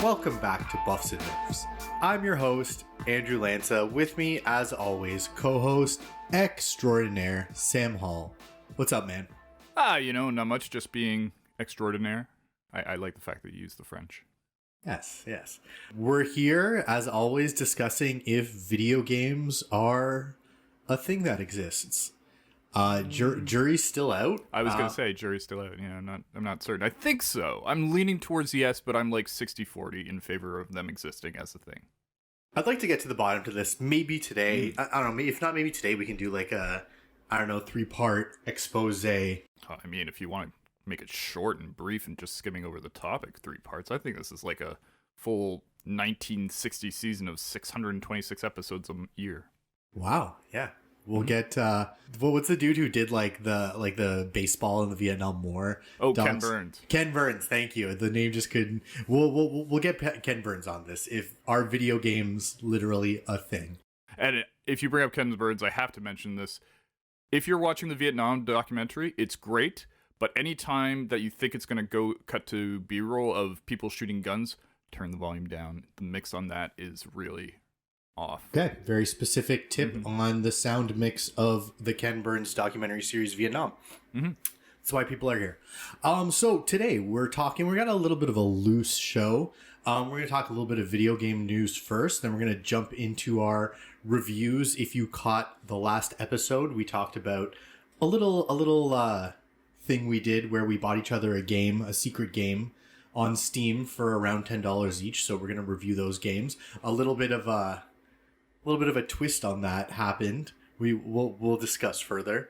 Welcome back to Buffs and Nerfs. I'm your host, Andrew Lanza. With me, as always, co-host extraordinaire, Sam Hall. What's up, man? Not much, just being extraordinaire. I like the fact that you use the French. Yes. We're here, as always, discussing if video games are a thing that exists. Jury's still out. I was going to say jury's still out. Yeah, I'm not certain. I think so. I'm leaning towards yes, but I'm like 60-40 in favor of them existing as a thing. I'd like to get to the bottom to this. Maybe today. I don't know. If not, maybe today we can do like a, 3-part expose. I mean, if you want to make it short and brief and just skimming over the topic, 3 parts, I think this is like a full 1960 season of 626 episodes a year. Wow. Yeah. We'll get what's the dude who did like the baseball in the Vietnam War? Oh, Ken Burns. Ken Burns, thank you. The name just couldn't. We'll get Ken Burns on this. If are video games literally a thing? And if you bring up Ken Burns, I have to mention this. If you're watching the Vietnam documentary, it's great. But anytime that you think it's going to go cut to B-roll of people shooting guns, turn the volume down. The mix on that is really off. Okay, very specific tip on the sound mix of the Ken Burns documentary series Vietnam. That's why people are here. So today we got a little bit of a loose show. We're going to talk a little bit of video game news first, then we're going to jump into our reviews. If you caught the last episode, we talked about a little thing we did where we bought each other a secret game on Steam for around $10 each. So we're going to review those games. A little bit of a twist on that happened. We'll discuss further.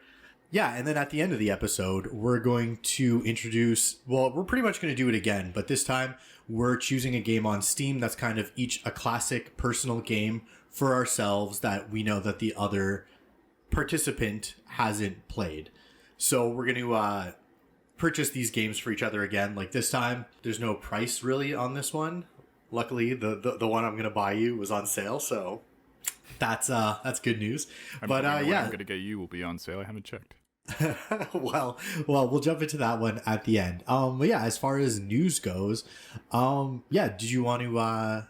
Yeah, and then at the end of the episode, we're going to introduce... Well, we're pretty much going to do it again, but this time we're choosing a game on Steam that's kind of each a classic personal game for ourselves that we know that the other participant hasn't played. So we're going to purchase these games for each other again. Like this time, there's no price really on this one. Luckily, the one I'm going to buy you was on sale, so... That's good news. I'm going to get you will be on sale. I haven't checked. well, we'll jump into that one at the end. But yeah, as far as news goes, did you want to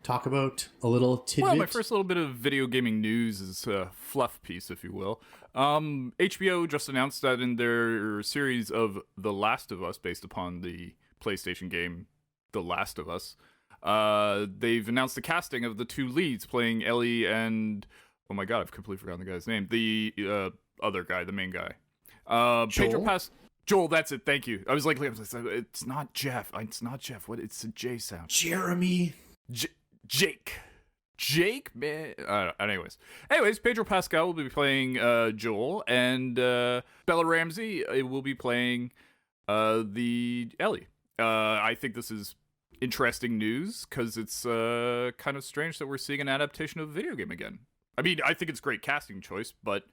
talk about a little tidbit? Well, my first little bit of video gaming news is a fluff piece, if you will. HBO just announced that in their series of The Last of Us, based upon the PlayStation game The Last of Us, they've announced the casting of the 2 leads playing Ellie and, oh my god, I've completely forgotten the guy's name. The other guy, the main guy. Joel, that's it, thank you. I was like, it's not Jeff. It's not Jeff. What? It's a J sound. Jeremy. Jake, man. Anyways, Pedro Pascal will be playing Joel, and Bella Ramsey will be playing the Ellie. I think this is interesting news because it's kind of strange that we're seeing an adaptation of a video game again. I mean, I think it's great casting choice, but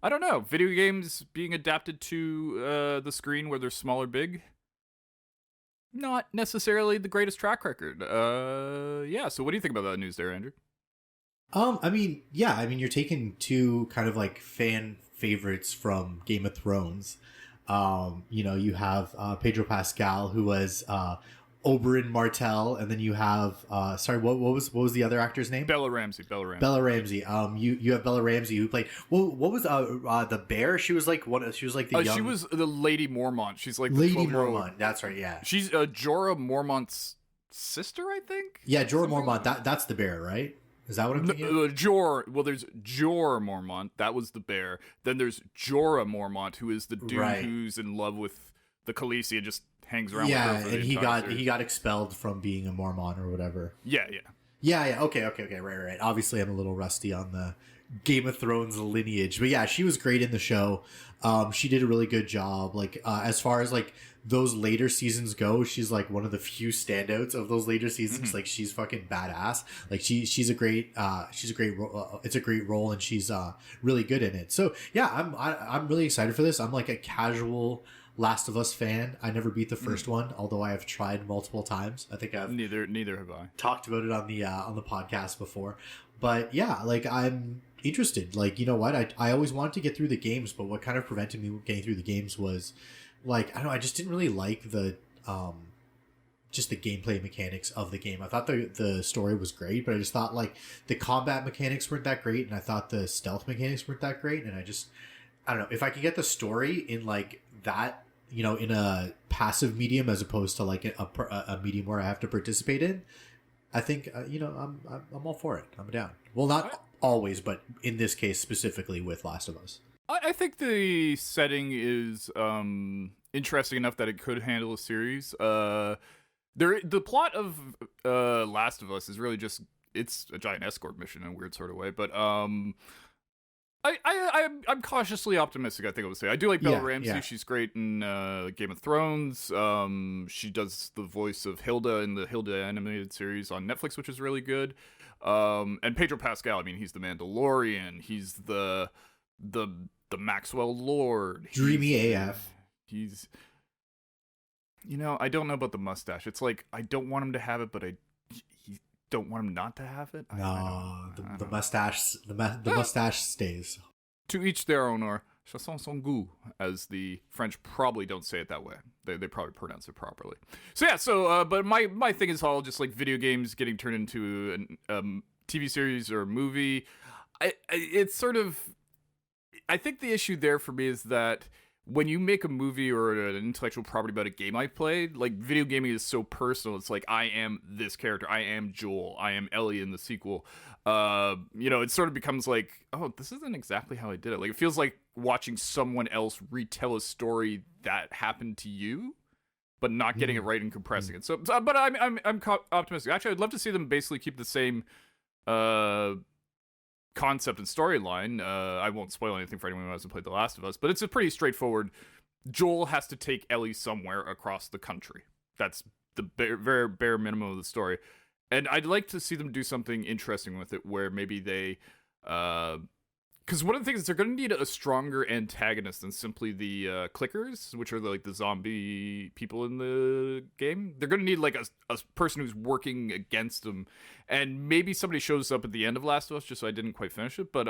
I don't know. Video games being adapted to the screen, whether small or big, not necessarily the greatest track record. So what do you think about that news there, Andrew? You're taking 2 kind of like fan favorites from Game of Thrones. You have Pedro Pascal, who was Oberyn Martell, and then you have what was the other actor's name? Bella Ramsey. You have Bella Ramsey, who played what was the bear? She was like she was the young... She was the Lady Mormont. She's like Lady Mormont. That's right. Yeah. She's Jorah Mormont's sister, I think. Yeah, Jorah Mormont. That's the bear, right? Is that what I'm thinking? There's Jorah Mormont. That was the bear. Then there's Jorah Mormont, who is the dude who's in love with the Khaleesi and just hangs around with her for the entire series. He got expelled from being a Mormon or whatever. Yeah. Okay, right. Obviously, I'm a little rusty on the Game of Thrones lineage, but yeah, she was great in the show. She did a really good job. Like as far as like those later seasons go, she's like one of the few standouts of those later seasons. Like she's fucking badass. Like she's a great it's a great role, and she's really good in it. So yeah, I'm really excited for this. I'm like a casual Last of Us fan. I never beat the first one, although I have tried multiple times. I think I've neither have I talked about it on the podcast before. But yeah, like I'm interested. Like, you know what? I always wanted to get through the games, but what kind of prevented me getting through the games was like, I don't know, I just didn't really like the just the gameplay mechanics of the game. I thought the story was great, but I just thought like the combat mechanics weren't that great, and I thought the stealth mechanics weren't that great, and I don't know, if I could get the story in like that, in a passive medium as opposed to like a medium where I have to participate in, I think I'm all for it. I'm down. Well, not always, but in this case specifically with Last of Us. I think the setting is interesting enough that it could handle a series. The plot of Last of Us is really just, it's a giant escort mission in a weird sort of way, but I'm cautiously optimistic, I think I would say. I do like Bella Ramsey. Yeah. She's great in Game of Thrones. She does the voice of Hilda in the Hilda animated series on Netflix, which is really good. And Pedro Pascal, I mean, he's the Mandalorian. He's the Maxwell Lord. Dreamy AF. He's... I don't know about the mustache. It's like, I don't want him to have it, but I don't want him not to have it. The mustache, the mustache stays. To each their own, or chacun son goût, as the French probably don't say it that way. They probably pronounce it properly. So but my thing is all just like video games getting turned into a TV series or a movie. It's sort of, I think the issue there for me is that when you make a movie or an intellectual property about a game I played, like, video gaming is so personal. It's like, I am this character. I am Joel. I am Ellie in the sequel. It sort of becomes like, oh, this isn't exactly how I did it. Like, it feels like watching someone else retell a story that happened to you, but not getting it right and compressing it. So, but I'm optimistic. Actually, I'd love to see them basically keep the same concept and storyline. I won't spoil anything for anyone who hasn't played The Last of Us, but it's a pretty straightforward. Joel has to take Ellie somewhere across the country. That's the very bare minimum of the story. And I'd like to see them do something interesting with it, where maybe they... Because one of the things is they're going to need a stronger antagonist than simply the clickers, which are like the zombie people in the game. They're going to need like a person who's working against them. And maybe somebody shows up at the end of Last of Us, just so I didn't quite finish it. But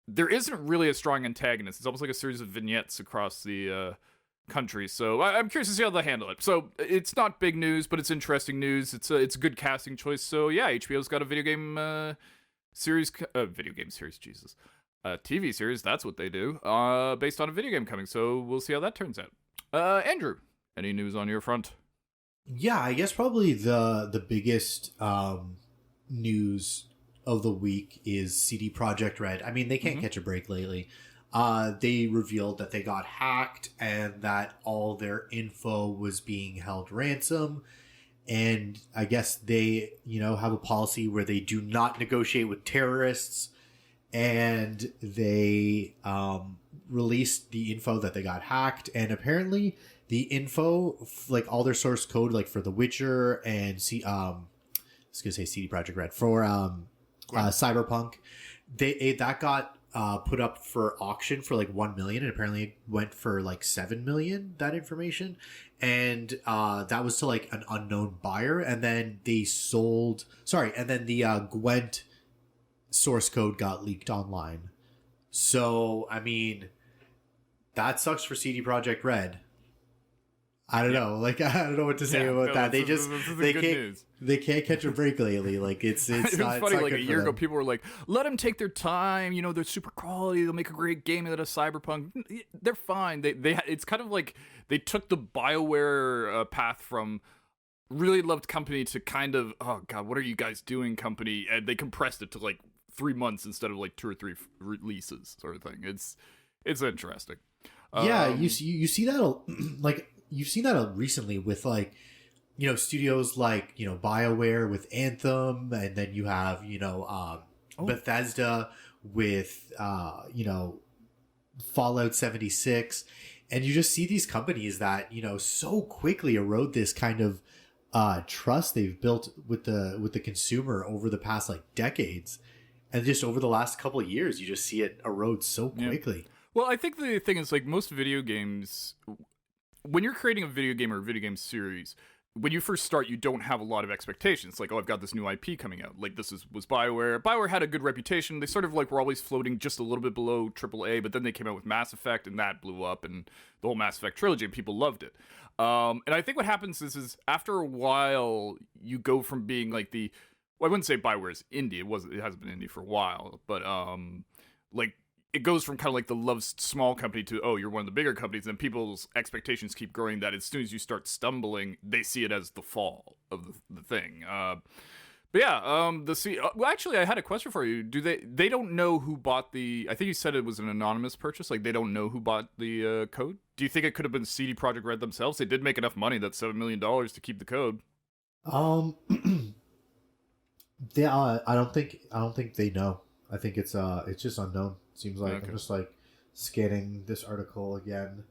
there isn't really a strong antagonist. It's almost like a series of vignettes across the country. So I'm curious to see how they handle it. So it's not big news, but it's interesting news. It's a good casting choice. So yeah, HBO's got a video game series, Jesus. TV series, that's what they do, based on a video game coming, so we'll see how that turns out. Andrew, any news on your front? Yeah, I guess probably the biggest news of the week is CD Projekt Red. I mean, they can't catch a break lately. They revealed that they got hacked and that all their info was being held ransom. And I guess they, have a policy where they do not negotiate with terrorists. And they released the info that they got hacked. And apparently the info, like all their source code, like for The Witcher and I was going to say CD Projekt Red, for Cyberpunk, that got put up for auction for like 1 million, and apparently it went for like 7 million, that information. And that was to like an unknown buyer, and then they sold, and then the Gwent source code got leaked online. So I mean, that sucks for CD Projekt Red. I don't know. Like, I don't know what to say about that. They can't catch a break lately. Like, it's it was not, funny. it's not like good a for year them. ago, people were like, "Let them take their time. They're super quality. They'll make a great game out of Cyberpunk. They're fine." It's kind of like they took the BioWare path from really loved company to kind of, oh god, what are you guys doing, company? And they compressed it to like 3 months instead of like 2 or 3 releases, sort of thing. It's interesting. Yeah, you see that like. You've seen that recently with like, studios like, BioWare with Anthem, and then you have, Bethesda with, Fallout 76. And you just see these companies that, so quickly erode this kind of trust they've built with the consumer over the past like decades. And just over the last couple of years, you just see it erode so quickly. Yeah. Well, I think the thing is, like, most video games, when you're creating a video game or a video game series, when you first start, you don't have a lot of expectations. Like, oh, I've got this new IP coming out. Like, was BioWare. BioWare had a good reputation. They sort of like were always floating just a little bit below AAA, but then they came out with Mass Effect, and that blew up, and the whole Mass Effect trilogy, and people loved it. And I think what happens is after a while, you go from being like well, I wouldn't say BioWare's indie. It hasn't been indie for a while, but like, it goes from kind of like the love small company to, oh, you're one of the bigger companies, and people's expectations keep growing that as soon as you start stumbling, they see it as the fall of the thing. But yeah, well, actually, I had a question for you. They don't know who bought I think you said it was an anonymous purchase, like they don't know who bought the code? Do you think it could have been CD Projekt Red themselves? They did make enough money, that $7 million, to keep the code. I don't think they know. I think it's just unknown. Seems like. Okay. I'm just like scanning this article again.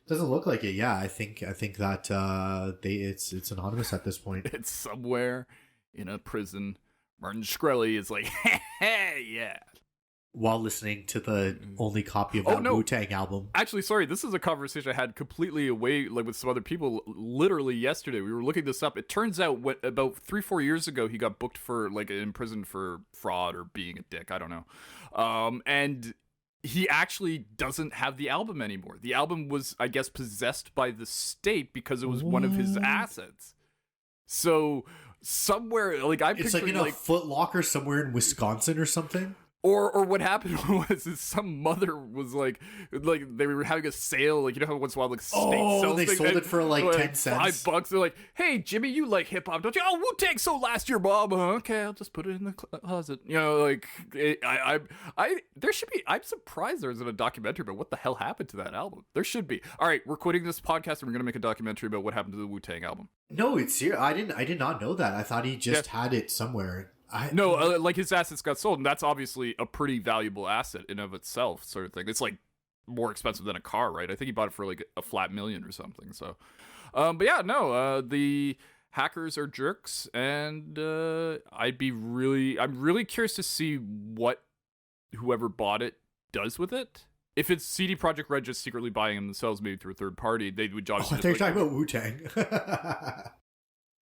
Doesn't look like it. Yeah, I think that it's anonymous at this point. It's somewhere in a prison. Martin Shkreli is like, hey, yeah. While listening to the only copy of that Wu-Tang album. Actually, sorry, this is a conversation I had completely away, like with some other people, literally yesterday. We were looking this up. It turns out about 3-4 years ago, he got booked for, like, in prison for fraud or being a dick. I don't know. And he actually doesn't have the album anymore. The album was, I guess, possessed by the state because it was one of his assets. So somewhere, like, I'm it's like in a Foot Locker somewhere in Wisconsin or something. Or what happened was some mother was like they were having a sale, like, you know how once in a while like state sells they things, sold it for like 10 cents, $5. They're like, hey Jimmy, you like hip hop, don't you? Oh, Wu-Tang sold last year, Bob. Okay, I'll just put it in the closet. You know, like there should be. I'm surprised there isn't a documentary about what the hell happened to that album. There should be. All right, we're quitting this podcast and we're gonna make a documentary about what happened to the Wu-Tang album. No, it's serious. I did not know that. I thought he just had it somewhere. Like his assets got sold, and that's obviously a pretty valuable asset in of itself, sort of thing. It's like more expensive than a car, right? I think he bought it for like a flat $1 million or something. So, but yeah, no, the hackers are jerks, and I'm really curious to see what whoever bought it does with it. If it's CD Projekt Red just secretly buying them themselves, maybe through a third party, they would just. Oh, they're talking about Wu-Tang.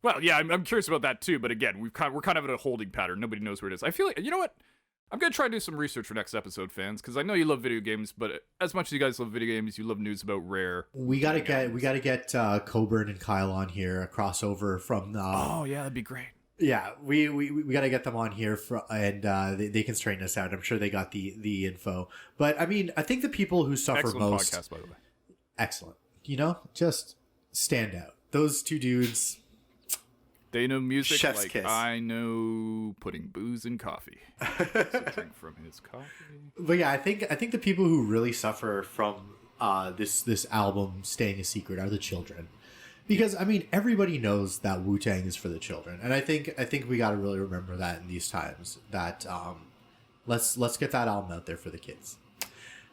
Well, yeah, I'm curious about that too. But again, we're kind of in a holding pattern. Nobody knows where it is. I feel like, you know what? I'm gonna try to do some research for next episode, fans, because I know you love video games. But as much as you guys love video games, you love news about Rare. We gotta get Coburn and Kyle on here, a crossover from. Oh yeah, that'd be great. Yeah, we got to get them on here and they can straighten us out. I'm sure they got the info. But I mean, I think the people who suffer Excellent most. Podcast, by the way. Excellent. You know, just stand out. Those two dudes. They know music Chef's like kiss. I know putting booze in coffee. Drink from his coffee. But yeah, I think the people who really suffer from this album staying a secret are the children, because I mean everybody knows that Wu-Tang is for the children, and I think we got to really remember that in these times. That let's get that album out there for the kids.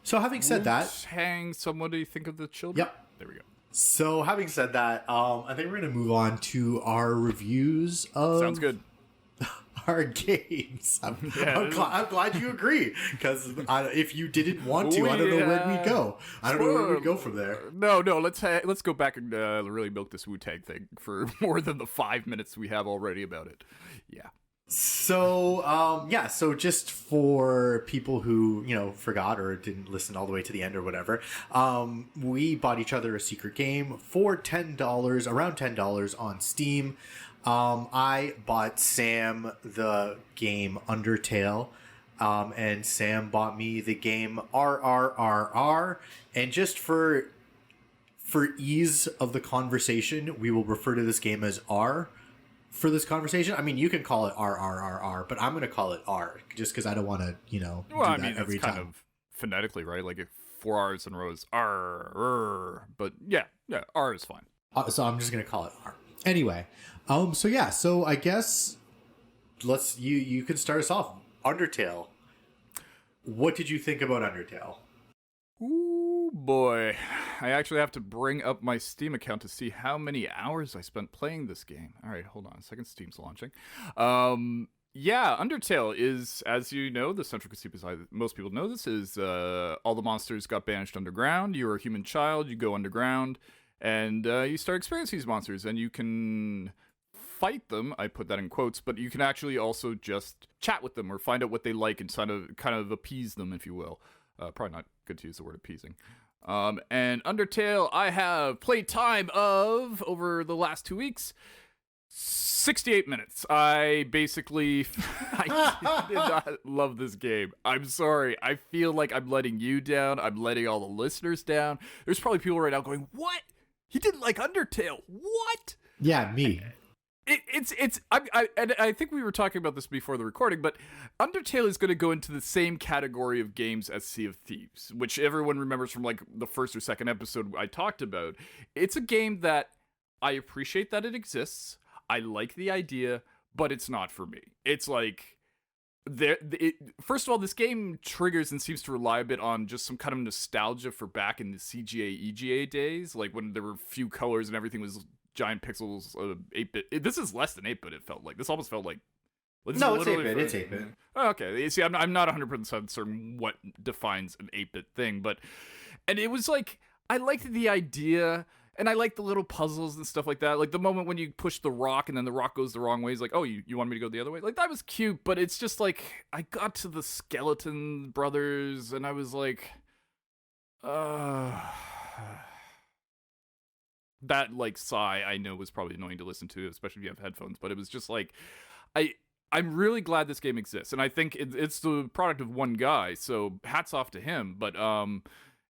So having said that, Wu-Tang, somebody think of the children. Yep, there we go. So having said that, I think we're going to move on to our reviews of Sounds good. our games. I'm glad you agree, because if you didn't want to, I don't know where we'd go. I don't know where we'd go from there. No, let's go back and really milk this Wu-Tang thing for more than the 5 minutes we have already about it. Yeah. So, so just for people who, forgot or didn't listen all the way to the end or whatever, we bought each other a secret game for $10, around $10 on Steam. I bought Sam the game Undertale, and Sam bought me the game RRRRR, and just for ease of the conversation, we will refer to this game as R. For this conversation, I mean, you can call it RRRR, but I'm going to call it R just because I don't want to, do that every time. Kind of phonetically, right? Like if 4 R's in a row is R, but yeah, R is fine. So I'm just going to call it R. Anyway, so I guess you can start us off. Undertale. What did you think about Undertale? Ooh, boy. I actually have to bring up my Steam account to see how many hours I spent playing this game. All right, hold on a second. Steam's launching. Undertale is, as you know, the central conceit, most people know this, is all the monsters got banished underground. You're a human child. You go underground. And you start experiencing these monsters, and you can fight them. I put that in quotes, but you can actually also just chat with them or find out what they like and kind of appease them, if you will. Probably not good to use the word appeasing. And Undertale, I have played time of, over the last 2 weeks, 68 minutes. I basically I did not love this game. I'm sorry. I feel like I'm letting you down. I'm letting all the listeners down. There's probably people right now going, "What? He didn't like Undertale? What?" Yeah, me. I think we were talking about this before the recording, but Undertale is going to go into the same category of games as Sea of Thieves, which everyone remembers from like the first or second episode I talked about. It's a game that I appreciate that it exists. I like the idea, but it's not for me. It's like, first of all, this game triggers and seems to rely a bit on just some kind of nostalgia for back in the CGA, EGA days, like when there were few colors and everything was giant pixels, 8-bit. This is less than 8-bit, it felt like. This almost felt like... No, it's 8-bit. It's 8-bit. Oh, okay. You see, I'm not 100% certain what defines an 8-bit thing, but... And it was like, I liked the idea... And I like the little puzzles and stuff like that. Like the moment when you push the rock and then the rock goes the wrong way. It's like, oh, you want me to go the other way? Like that was cute, but it's just like, I got to the Skeleton Brothers and I was like, that like sigh I know was probably annoying to listen to, especially if you have headphones. But it was just like, I'm really glad this game exists. And I think it's the product of one guy. So hats off to him. But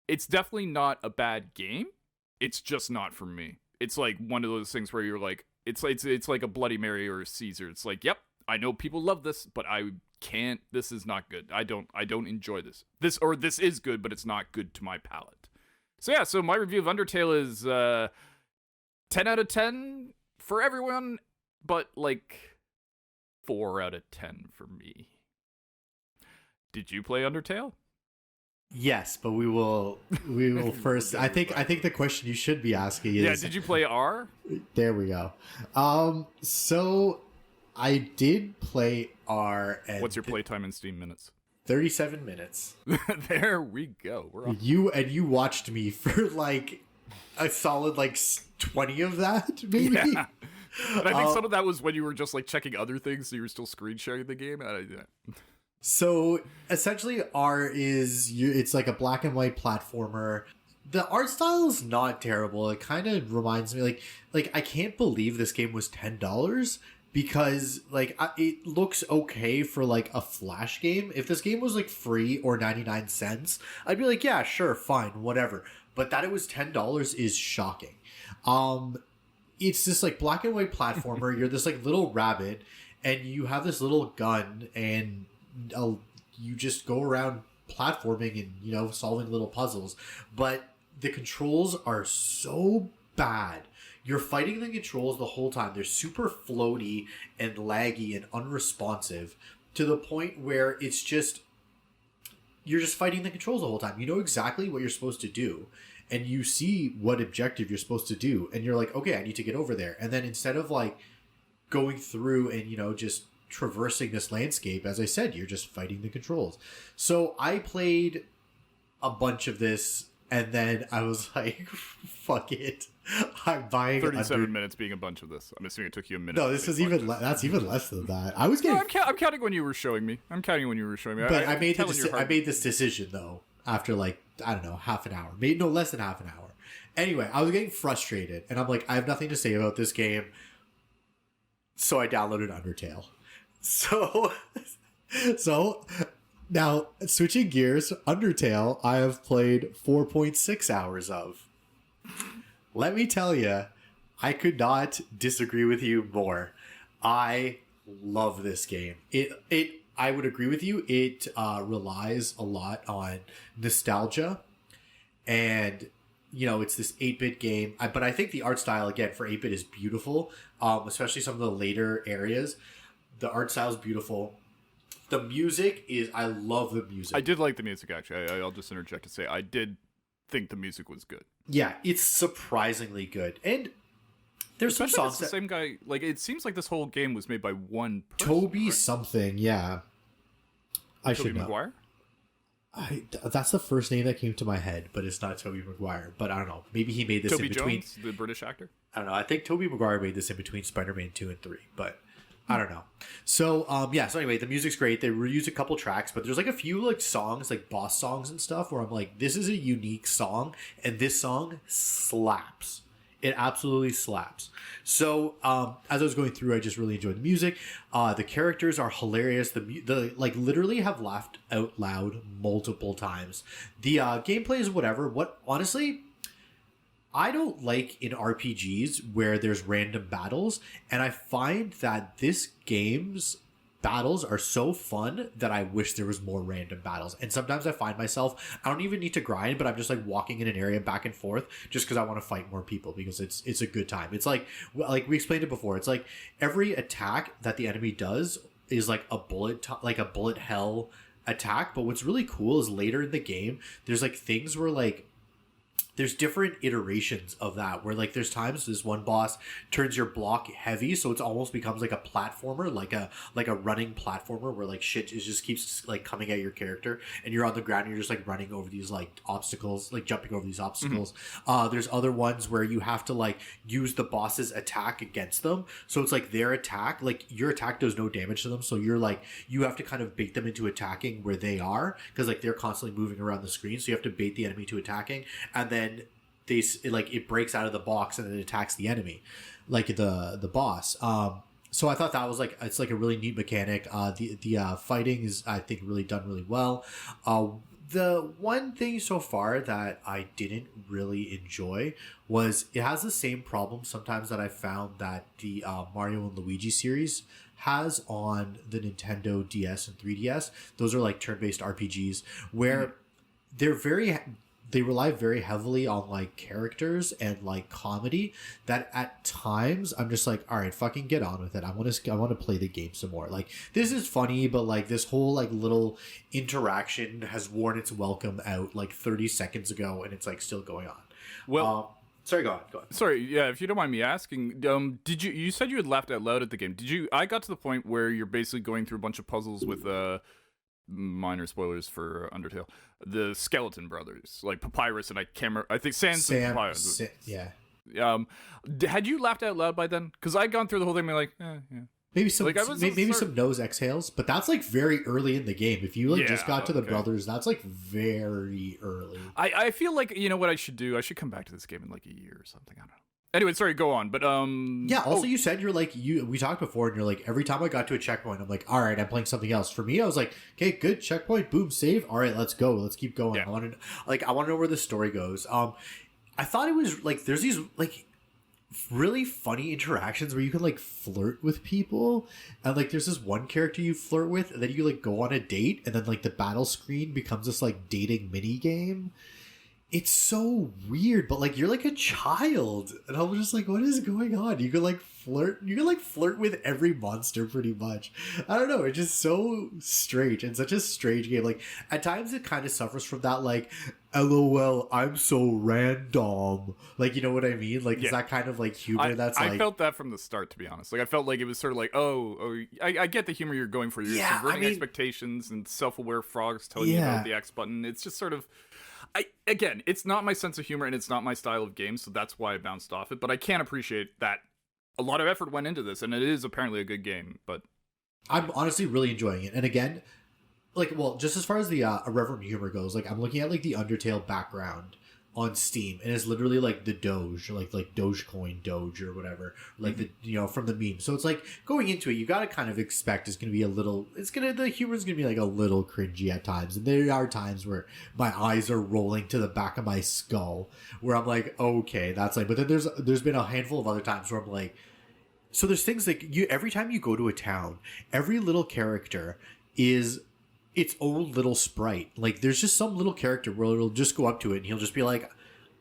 it's definitely not a bad game. It's just not for me. It's like one of those things where you're like, it's like a Bloody Mary or a Caesar. It's like, yep, I know people love this, but I can't. This is not good. I don't enjoy this. This is good, but it's not good to my palate. So yeah, so my review of Undertale is 10 out of 10 for everyone, but like 4 out of 10 for me. Did you play Undertale? Yes, but we will first. I think the question you should be asking is, yeah, did you play R? There we go. So I did play R. And what's your playtime in Steam minutes? 37 minutes. There we go. We're off. You watched me for like a solid like 20 of that, maybe. Yeah. But I think some of that was when you were just like checking other things, so you were still screen sharing the game. So essentially, R it's like a black and white platformer. The art style is not terrible. It kind of reminds me like I can't believe this game was $10 because like it looks okay for like a Flash game. If this game was like free or 99 cents, I'd be like, yeah, sure, fine, whatever. But that it was $10 is shocking. It's this like black and white platformer. You're this like little rabbit, and you have this little gun, and you just go around platforming and solving little puzzles. But the controls are so bad. You're fighting the controls the whole time. They're super floaty and laggy and unresponsive to the point where it's just you're just fighting the controls the whole time. You know exactly what you're supposed to do, and you see what objective you're supposed to do, and you're like, okay, I need to get over there. And then instead of like going through and just traversing this landscape, as I said, you're just fighting the controls. So I played a bunch of this, and then I was like, fuck it, I'm buying 37 minutes being a bunch of this. I'm assuming it took you a minute. No, this is even that's even less than that. I was getting I'm counting when you were showing me. But I made this decision though after like, I don't know, half an hour, maybe no less than half an hour. Anyway, I was getting frustrated, and I'm like, I have nothing to say about this game, so I downloaded Undertale. So now switching gears, Undertale, I have played 4.6 hours of. Let me tell you, I could not disagree with you more. I love this game. I would agree with you. It relies a lot on nostalgia, and it's this 8-bit game. But I think the art style again for 8-bit is beautiful, especially some of the later areas. The art style is beautiful. The music is... I love the music. I did like the music, actually. I'll just interject to say I did think the music was good. Yeah, it's surprisingly good. And there's some songs... the same guy... Like, it seems like this whole game was made by one person. Toby something, yeah. I should know. Maguire? That's the first name that came to my head, but it's not Tobey Maguire. But I don't know. Maybe he made this Toby in between. Jones, the British actor. I don't know. I think Tobey Maguire made this in between Spider-Man 2 and 3, but I don't know. So, so anyway, the music's great. They reuse a couple tracks, but there's like a few like songs, like boss songs and stuff where I'm like, this is a unique song, and this song slaps. It absolutely slaps. So, as I was going through, I just really enjoyed the music. The characters are hilarious. The like literally have laughed out loud multiple times. The gameplay is whatever. Honestly, I don't like in RPGs where there's random battles, and I find that this game's battles are so fun that I wish there was more random battles. And sometimes I find myself, I don't even need to grind, but I'm just like walking in an area back and forth just because I want to fight more people because it's a good time. It's like we explained it before. It's like every attack that the enemy does is like a bullet hell attack. But what's really cool is later in the game, there's like things where like there's different iterations of that where like there's times this one boss turns your block heavy, so it almost becomes like a platformer, like a running platformer where like shit just keeps like coming at your character and you're on the ground and you're just like running over these like obstacles, like jumping over these obstacles. There's other ones where you have to like use the boss's attack against them, so it's like their attack, like your attack does no damage to them, so you're like you have to kind of bait them into attacking where they are because like they're constantly moving around the screen, so you have to bait the enemy to attacking, and then it breaks out of the box and it attacks the enemy, like the boss. So I thought that was like, it's like a really neat mechanic. The fighting is, I think, really done really well. The one thing so far that I didn't really enjoy was it has the same problem sometimes that I found that the Mario and Luigi series has on the Nintendo DS and 3DS. Those are like turn-based RPGs where they rely very heavily on like characters and like comedy that at times I'm just like, all right, fucking get on with it. I want to play the game some more. Like this is funny, but like this whole like little interaction has worn its welcome out like 30 seconds ago and it's like still going on. Well, sorry, go on. Sorry, yeah, if you don't mind me asking, you said you had laughed out loud at the game. I got to the point where you're basically going through a bunch of puzzles with minor spoilers for Undertale, the Skeleton Brothers, like Papyrus and I think Sans and Papyrus. Yeah. Had you laughed out loud by then? Because I'd gone through the whole thing, like, yeah. Maybe some nose exhales, but that's like very early in the game. If you like just got to the brothers, that's like very early. I feel like, you know what I should do? I should come back to this game in like a year or something. I don't know. Anyway, sorry, go on. But yeah. Also, you said we talked before, and you're like, every time I got to a checkpoint, I'm like, all right, I'm playing something else. For me, I was like, okay, good checkpoint, boom, save. All right, let's go, let's keep going. Yeah. I want to know where the story goes. I thought it was like there's these like really funny interactions where you can like flirt with people, and like there's this one character you flirt with, and then you like go on a date, and then like the battle screen becomes this like dating mini game. It's so weird, but like you're like a child, and I'm just like, what is going on? You can like flirt with every monster pretty much. I don't know, it's just so strange and such a strange game. Like at times it kind of suffers from that like LOL, I'm so random. Like, you know what I mean? Like, yeah. Is that kind of like humor I felt that from the start, to be honest. Like I felt like it was sort of like, I get the humor you're going for. You're subverting expectations and self-aware frogs telling you about the X button. It's just sort of again, it's not my sense of humor and it's not my style of game, so that's why I bounced off it. But I can appreciate that a lot of effort went into this, and it is apparently a good game. But I'm honestly really enjoying it. And again, like, well, just as far as the irreverent humor goes, like I'm looking at like the Undertale background on Steam, and it's literally like the Doge, like Dogecoin, Doge or whatever, like the from the meme. So it's like going into it, you got to kind of expect it's going to be the humor's going to be like a little cringy at times, and there are times where my eyes are rolling to the back of my skull, where I'm like, okay, that's like. But then there's been a handful of other times where I'm like, so there's things like every time you go to a town, every little character is its own little sprite. Like there's just some little character where it'll just go up to it and he'll just be like,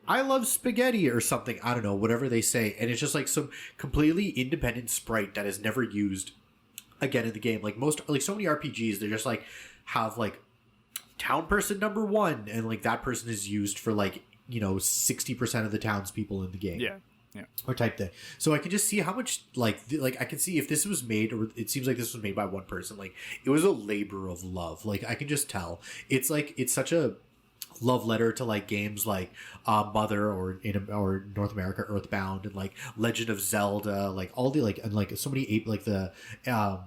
I love spaghetti or something. I don't know, whatever they say. And it's just like some completely independent sprite that is never used again in the game. Like so many RPGs, they just like have like town person number 1, and like that person is used for like 60% of the townspeople in the game. Yeah. or type thing. So I could just see how much like I can see if this was made, or it seems like this was made by one person. Like it was a labor of love. Like I can just tell. It's like it's such a love letter to like games like Mother or North America Earthbound and like Legend of Zelda, like all the like and like so many ape like the the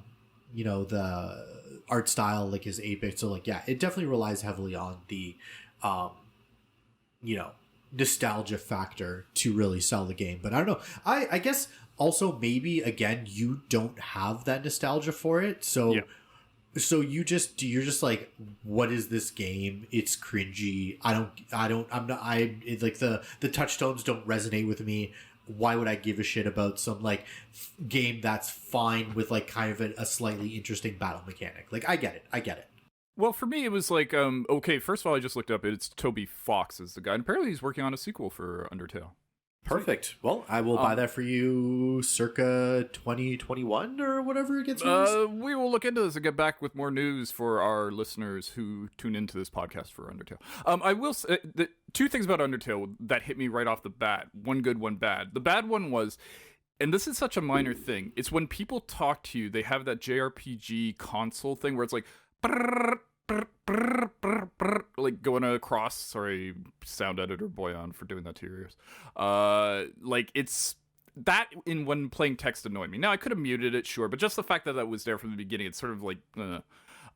art style like is ape. So like it definitely relies heavily on the nostalgia factor to really sell the game. But I don't know. I guess also maybe again you don't have that nostalgia for it, so so you're just like, what is this game? It's cringy. Like the touchstones don't resonate with me. Why would I give a shit about some like game that's fine with like kind of a slightly interesting battle mechanic? Like I get it. Well, for me, it was like, okay, first of all, I just looked up it. It's Toby Fox is the guy. And apparently he's working on a sequel for Undertale. Perfect. Well, I will buy that for you circa 2021 or whatever it gets released. We will look into this and get back with more news for our listeners who tune into this podcast for Undertale. I will say the two things about Undertale that hit me right off the bat. One good, one bad. The bad one was, and this is such a minor thing, it's when people talk to you, they have that JRPG console thing where it's like, like going across. Sorry, sound editor Boyan, for doing that to your ears. Like it's that in when playing text annoyed me. Now I could have muted it, sure, but just the fact that that was there from the beginning, it's sort of like,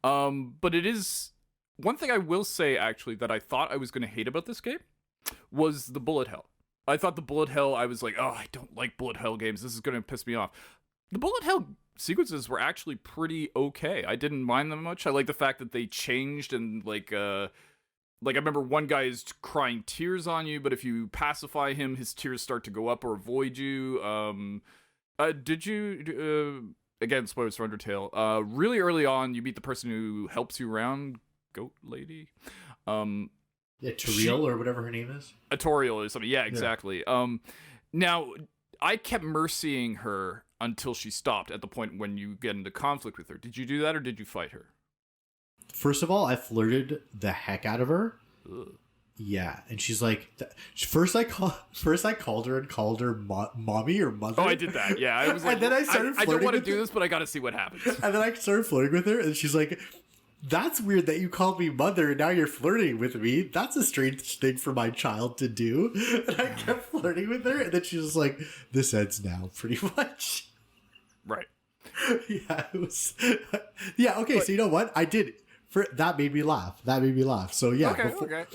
but it is one thing I will say actually that I thought I was going to hate about this game was the bullet hell. I thought the bullet hell, I was like, oh, I don't like bullet hell games. This is going to piss me off. The bullet hell sequences were actually pretty okay. I didn't mind them much. I like the fact that they changed and like I remember one guy is crying tears on you, but if you pacify him, his tears start to go up or avoid you. Did you again, spoilers for Undertale. Really early on, you meet the person who helps you around, Goat Lady. Toriel or whatever her name is. Toriel or something. Yeah, exactly. Yeah. Now I kept mercying her until she stopped at the point when you get into conflict with her. Did you do that or did you fight her? First of all, I flirted the heck out of her. Ugh. Yeah, and she's like, first I called her mommy or mother. Oh, I did that. Yeah, I was like, and then I started. I don't want to do this, but I got to see what happens. And then I started flirting with her, and she's like, "That's weird that you called me mother, and now you're flirting with me. That's a strange thing for my child to do." And I kept flirting with her, and then she was like, "This ends now," pretty much. Right. Yeah, it was. Yeah. Okay. But, so you know what I did? That made me laugh. So yeah. Okay.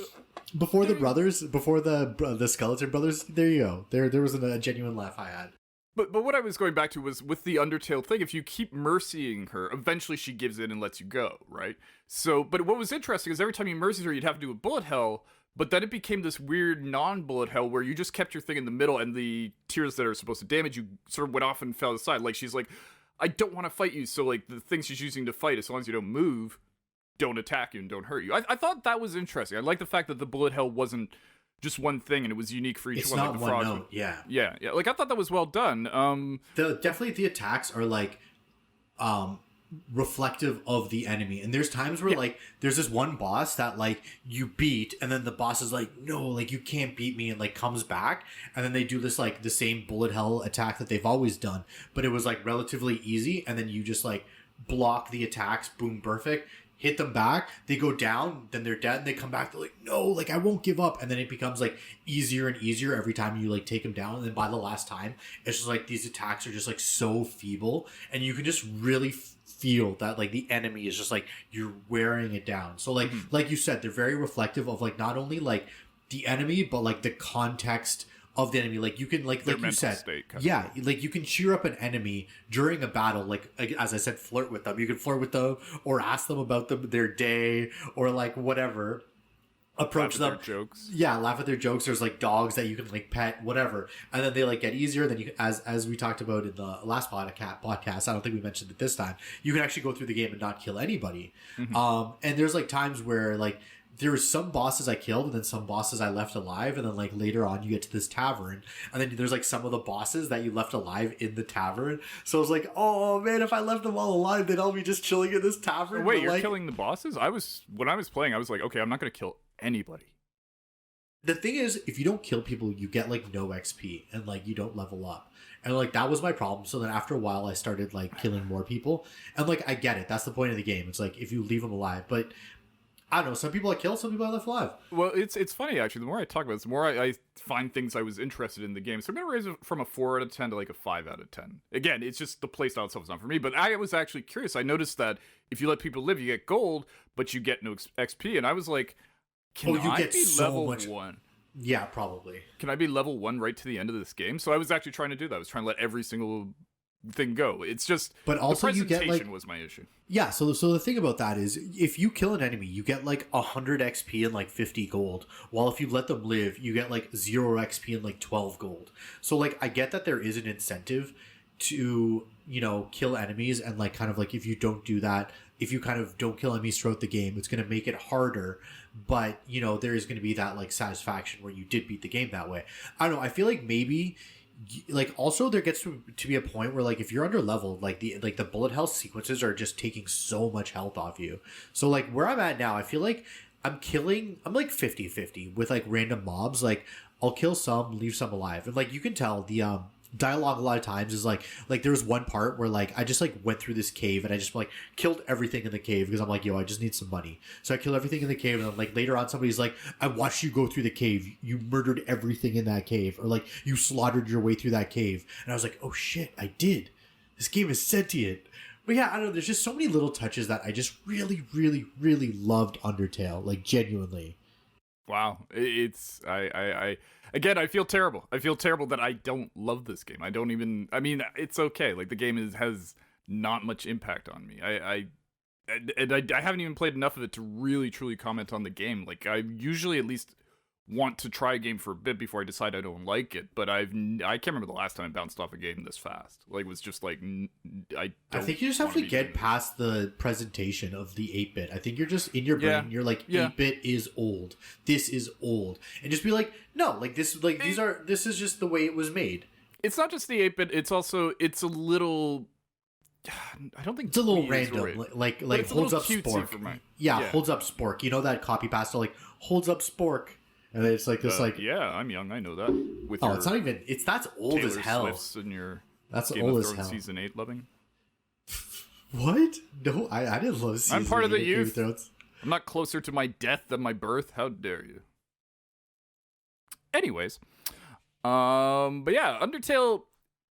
Before the brothers, before the skeleton brothers, there you go. There was a genuine laugh I had. But what I was going back to was with the Undertale thing, if you keep mercying her, eventually she gives in and lets you go, right? So, but what was interesting is every time you mercy her, you'd have to do a bullet hell, but then it became this weird non-bullet hell where you just kept your thing in the middle and the tears that are supposed to damage you sort of went off and fell aside. Like, she's like, I don't want to fight you, so like the thing she's using to fight, as long as you don't move, don't attack you and don't hurt you. I thought that was interesting. I like the fact that the bullet hell wasn't just one thing and it was unique for each it's one. Not like the one frogs. note. Yeah. Like I thought that was well done. Definitely the attacks are like reflective of the enemy, and there's times where like there's this one boss that like you beat, and then the boss is like, no, like you can't beat me, and like comes back, and then they do this like the same bullet hell attack that they've always done, but it was like relatively easy, and then you just like block the attacks, boom, perfect. Hit them back, they go down, then they're dead, and they come back, they're like, no, like I won't give up, and then it becomes like easier and easier every time you like take them down, and then by the last time it's just like these attacks are just like so feeble, and you can just really feel that like the enemy is just like you're wearing it down. So like like you said, they're very reflective of like not only like the enemy but like the context of the enemy. Like you can like you said, yeah, like you can cheer up an enemy during a battle, like as I said, flirt with them. You can flirt with them or ask them about their day or like whatever, approach them, jokes. Yeah, laugh at their jokes. There's like dogs that you can like pet, whatever, and then they like get easier. Then you, as we talked about in the last podcast, I don't think we mentioned it this time, you can actually go through the game and not kill anybody. And there's like times where like there were some bosses I killed, and then some bosses I left alive, and then like later on you get to this tavern, and then there's like some of the bosses that you left alive in the tavern. So I was like, oh man, if I left them all alive, they'd all be just chilling in this tavern. Wait, you're killing the bosses? When I was playing, I was like, okay, I'm not gonna kill anybody. the thing is, if you don't kill people, you get like no XP and like you don't level up. And like that was my problem. So then after a while, I started like killing more people. And like I get it. That's the point of the game. It's like if you leave them alive, but I don't know. Some people I kill, some people I left alive. Well, it's funny actually. The more I talk about this, the more I find things I was interested in the game. So I'm gonna raise it from a 4 out of 10 to like a 5 out of 10. Again, it's just the playstyle itself is not for me. But I was actually curious. I noticed that if you let people live, you get gold, but you get no XP. And I was like, can I be level 1? Yeah, probably. Can I be level 1 right to the end of this game? So I was actually trying to do that. I was trying to let every single thing go. It's just, but also the presentation you get like, was my issue. Yeah, so the thing about that is if you kill an enemy, you get like 100 XP and like 50 gold. While if you let them live, you get like 0 XP and like 12 gold. So like I get that there is an incentive to, you know, kill enemies, and like kind of like if you don't do that, if you kind of don't kill enemies throughout the game, it's going to make it harder. But, you know, there is going to be that like satisfaction where you did beat the game that way. I don't know. I feel like maybe like also there gets to be a point where like if you're under leveled, like the bullet health sequences are just taking so much health off you. So like where I'm at now, I feel like I'm like 50-50 with like random mobs. Like I'll kill some, leave some alive. And like you can tell the dialogue a lot of times is like there was one part where like I just like went through this cave and I just like killed everything in the cave because I'm like, yo, I just need some money. So I killed everything in the cave, and then like later on somebody's like, I watched you go through the cave, you murdered everything in that cave, or like you slaughtered your way through that cave. And I was like, oh shit, I did. This game is sentient. But yeah, I don't know, there's just so many little touches that I just really, really, really loved Undertale, like genuinely. Wow. It's again, I feel terrible. I feel terrible that I don't love this game. I mean, it's okay. Like the game has not much impact on me. I haven't even played enough of it to really truly comment on the game. Like I usually at least want to try a game for a bit before I decide I don't like it. But I can't remember the last time I bounced off a game this fast. Like it was just like I think you just have to get past the presentation of the 8-bit. I think you're just in your brain. You're like 8-bit is old. This is old, and just be like, no, like this, like this is just the way it was made. It's not just the 8-bit. It's a little. I don't think it's a little random. Like holds up Spork. Yeah, holds up Spork. You know that copy pasta like holds up Spork. And it's like this, like yeah, I'm young. I know that. With it's not even. That's old Taylor as hell. Swifts and your that's Game old of as Thrones hell. Season 8 loving. What? No, I didn't love season 8. I'm part of the Game youth. of Thrones. I'm not closer to my death than my birth. How dare you? Anyways, but yeah, Undertale.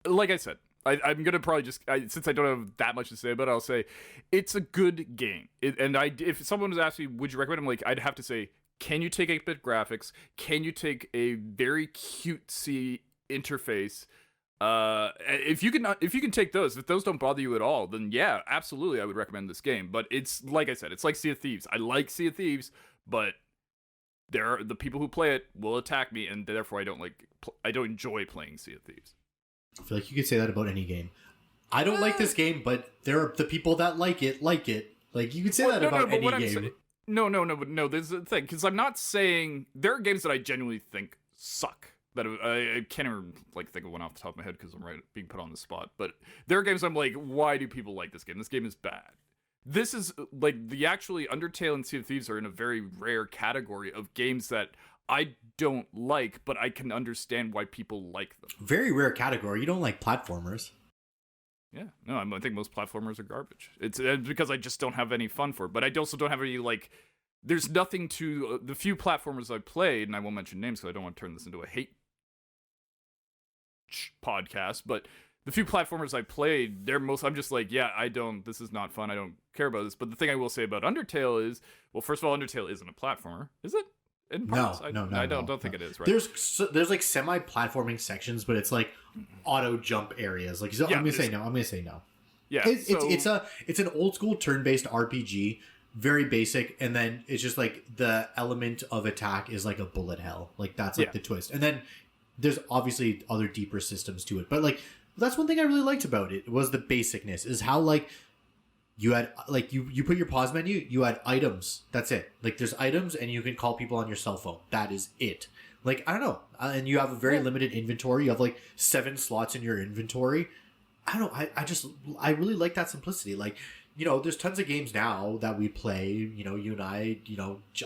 Like I said, I'm gonna probably just since I don't have that much to say, but I'll say it's a good game. If someone was asking me, would you recommend? I'm like, I'd have to say, can you take 8-bit graphics? Can you take a very cutesy interface? If you can take those, if those don't bother you at all, then yeah, absolutely, I would recommend this game. But it's like I said, it's like Sea of Thieves. I like Sea of Thieves, but the people who play it will attack me, and therefore I don't enjoy playing Sea of Thieves. I feel like you could say that about any game. I don't like this game, but there are the people that like it. Like you could say that about any game. No, there's a thing, because I'm not saying there are games that I genuinely think suck. That I can't even think of one off the top of my head because I'm being put on the spot. But there are games I'm like, why do people like this game? This game is bad. This is the actually Undertale and Sea of Thieves are in a very rare category of games that I don't like, but I can understand why people like them. Very rare category. You don't like platformers. Yeah, no, I think most platformers are garbage. It's because I just don't have any fun for it. But I also don't have any, there's nothing to the few platformers I've played, and I won't mention names because I don't want to turn this into a hate podcast, but the few platformers I played, I'm just like, yeah, this is not fun. I don't care about this. But the thing I will say about Undertale is, well, first of all, Undertale isn't a platformer, is it? No, I don't think it is, right? There's like semi-platforming sections, but it's like auto jump areas. I'm gonna say no. Yeah, it's an old school turn-based RPG, very basic, and then it's just like the element of attack is like a bullet hell. Like that's the twist, and then there's obviously other deeper systems to it. But that's one thing I really liked about it was the basicness. Is how you had you put your pause menu, you had items. That's it. There's items, and you can call people on your cell phone. That is it. I don't know. And you have a very limited inventory. You have 7 slots in your inventory. I don't know. I really like that simplicity. there's tons of games now that we play, you and I,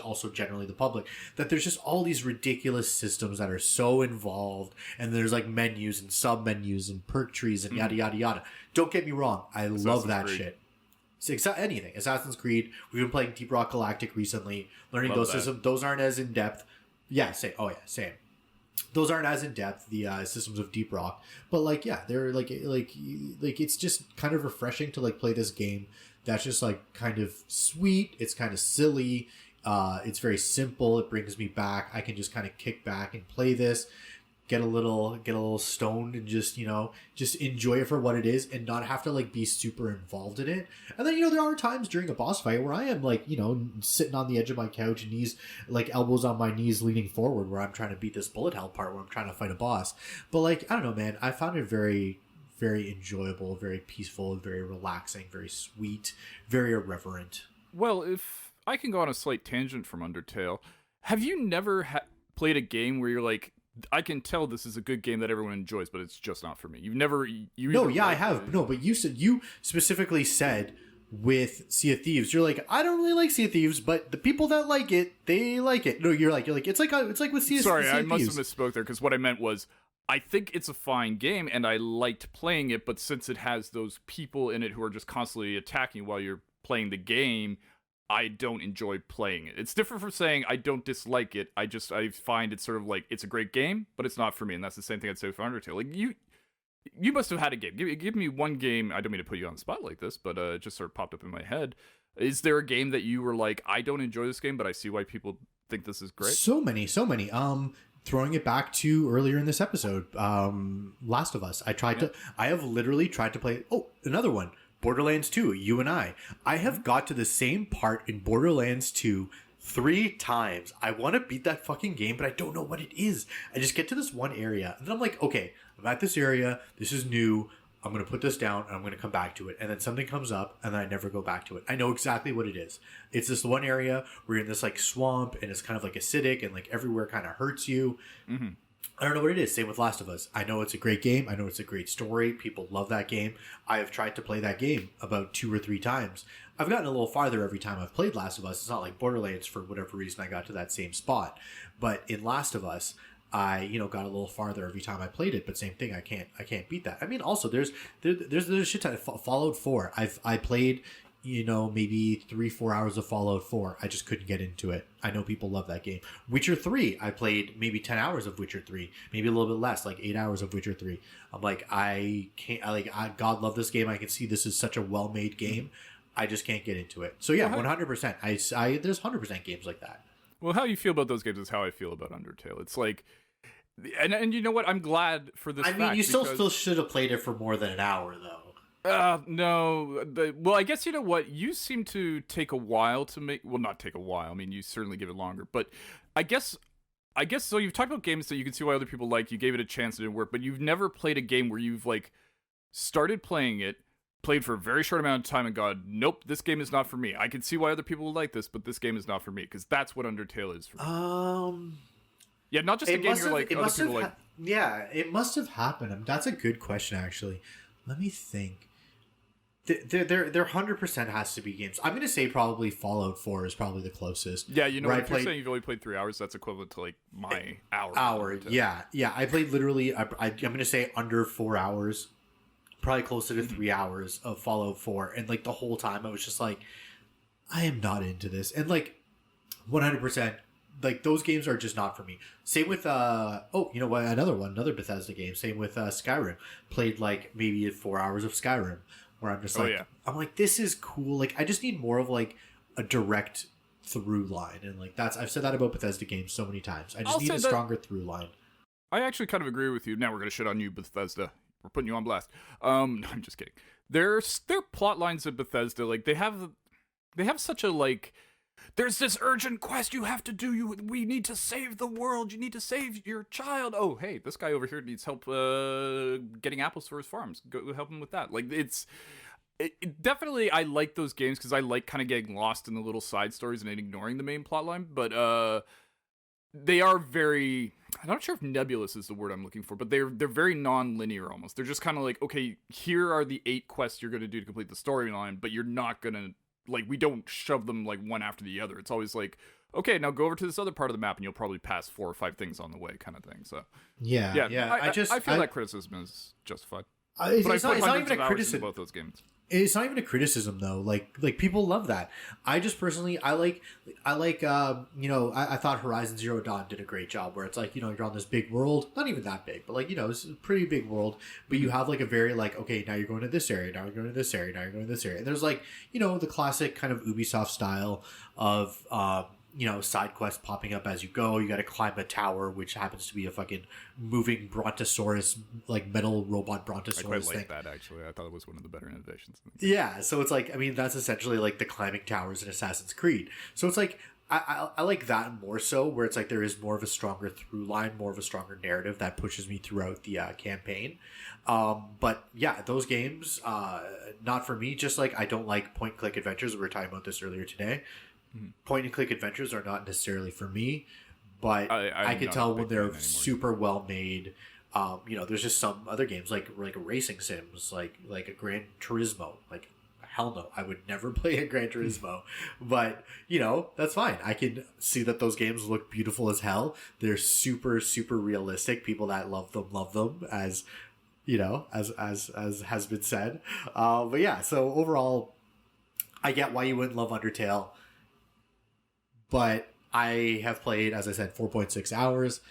also generally the public, that there's just all these ridiculous systems that are so involved, and there's like menus and sub menus and perk trees and yada yada yada. Don't get me wrong, I love that shit. Anything. Assassin's Creed. We've been playing Deep Rock Galactic recently, learning those systems. Those aren't as in depth. Yeah, same. Oh yeah, same. Those aren't as in depth, the systems of Deep Rock, but like, yeah, they're like it's just kind of refreshing to like play this game that's just like kind of sweet. It's kind of silly. It's very simple. It brings me back. I can just kind of kick back and play this, get a little stoned, and just enjoy it for what it is, and not have to like be super involved in it. And then there are times during a boss fight where I am like sitting on the edge of my couch, knees like elbows on my knees, leaning forward, where I'm trying to beat this bullet hell part where I'm trying to fight a boss. But like, I don't know, man, I found it very, very enjoyable, very peaceful, very relaxing, very sweet, very irreverent. Well, if I can go on a slight tangent from Undertale, have you never played a game where you're like, I can tell this is a good game that everyone enjoys, but it's just not for me? You've never... I have. No, but you specifically said with Sea of Thieves, you're like, I don't really like Sea of Thieves, but the people that like it, they like it. No, you're like it's like with Sea of Thieves. Sorry, I must have misspoke there, because what I meant was, I think it's a fine game, and I liked playing it, but since it has those people in it who are just constantly attacking while you're playing the game, I don't enjoy playing it. It's different from saying I don't dislike it. I find it sort of like, it's a great game, but it's not for me, and that's the same thing I'd say for Undertale. Like, you must have had a game. Give me one game. I don't mean to put you on the spot like this, but it just sort of popped up in my head. Is there a game that you were like, I don't enjoy this game, but I see why people think this is great? So many. Throwing it back to earlier in this episode, Last of Us. I have literally tried to play. Oh, another one. Borderlands 2, you and I have got to the same part in Borderlands 2 3 times. I want to beat that fucking game, but I don't know what it is. I just get to this one area, and then I'm like, okay, I'm at this area. This is new. I'm going to put this down, and I'm going to come back to it. And then something comes up, and then I never go back to it. I know exactly what it is. It's this one area where you're in this like swamp, and it's kind of like acidic, and like everywhere kind of hurts you. Mm-hmm. I don't know what it is. Same with Last of Us. I know it's a great game. I know it's a great story. People love that game. I have tried to play that game about 2 or 3 times. I've gotten a little farther every time I've played Last of Us. It's not like Borderlands, for whatever reason, I got to that same spot. But in Last of Us, I got a little farther every time I played it. But same thing, I can't beat that. I mean, also there's a shit ton. Fallout 4. I played maybe 3-4 hours of Fallout 4. I just couldn't get into it. I know people love that game. Witcher 3, I played maybe 10 hours of Witcher 3, maybe a little bit less, like 8 hours of Witcher 3. I'm like, I God love this game. I can see this is such a well-made game. I just can't get into it. So yeah, 100%. There's 100% games like that. Well, how you feel about those games is how I feel about Undertale. It's like, and you know what? I'm glad for this. I mean, you still should have played it for more than an hour, though. No. Well, I guess you know what? You seem to take a while to make... Well, not take a while. I mean, you certainly give it longer. But I guess so. You've talked about games that you can see why other people like. You gave it a chance, it didn't work. But you've never played a game where you've, like, started playing it, played for a very short amount of time, and gone, nope, this game is not for me. I can see why other people will like this, but this game is not for me. Because that's what Undertale is for me. Yeah, not just a game you're like, other people like... Yeah, it must have happened. That's a good question, actually. Let me think. There 100% has to be games. I'm going to say probably Fallout 4 is probably the closest. Yeah, if you're saying you've only played 3 hours, that's equivalent to like my hour. Yeah. I played literally, I'm going to say under 4 hours, probably closer to 3 hours of Fallout 4. And like the whole time I was just like, I am not into this. And like 100%, like those games are just not for me. Same with another Bethesda game. Same with Skyrim. Played like maybe 4 hours of Skyrim, where I'm just I'm like, this is cool. Like I just need more of like a direct through line, and like I've said that about Bethesda games so many times. I just need a stronger through line. I actually kind of agree with you. Now we're gonna shit on you, Bethesda. We're putting you on blast. No, I'm just kidding. Their plot lines at Bethesda, like they have such a like. There's this urgent quest you have to do. We need to save the world. You need to save your child. Oh, hey, this guy over here needs help getting apples for his farms. Go help him with that. Like, definitely, I like those games because I like kind of getting lost in the little side stories and ignoring the main plot line. But they are very... I'm not sure if nebulous is the word I'm looking for, but they're very non-linear almost. They're just kind of like, okay, here are the 8 quests you're going to do to complete the storyline, but you're not going to, like, we don't shove them, like, one after the other. It's always like, okay, now go over to this other part of the map and you'll probably pass 4 or 5 things on the way kind of thing. So, yeah. I feel that criticism is justified. It's not even a criticism. In both those games. It's not even a criticism though. Like people love that. I just personally, I like, I thought Horizon Zero Dawn did a great job where it's like, you're on this big world, not even that big, but like, it's a pretty big world, but you have like a very like, okay, now you're going to this area, now you're going to this area, now you're going to this area. And there's like, the classic kind of Ubisoft style of, side quests popping up as you go. You got to climb a tower, which happens to be a fucking moving brontosaurus, like metal robot brontosaurus. I quite like thing. that, actually. I thought it was one of the better innovations. Yeah, so it's like, I mean, that's essentially like the climbing towers in Assassin's Creed. So it's like, I like that more so, where it's like there is more of a stronger through line, more of a stronger narrative that pushes me throughout the campaign. But yeah, those games, not for me. Just like I don't like point-and-click adventures. We were talking about this earlier today. Point-and-click adventures are not necessarily for me, but I can tell when they're super well made. There's just some other games like racing sims, like a Gran Turismo. Like, hell no, I would never play a Gran Turismo. But that's fine. I can see that those games look beautiful as hell. They're super super realistic. People that love them, as as has been said. But yeah, so overall, I get why you wouldn't love Undertale. But I have played, as I said, 4.6 hours.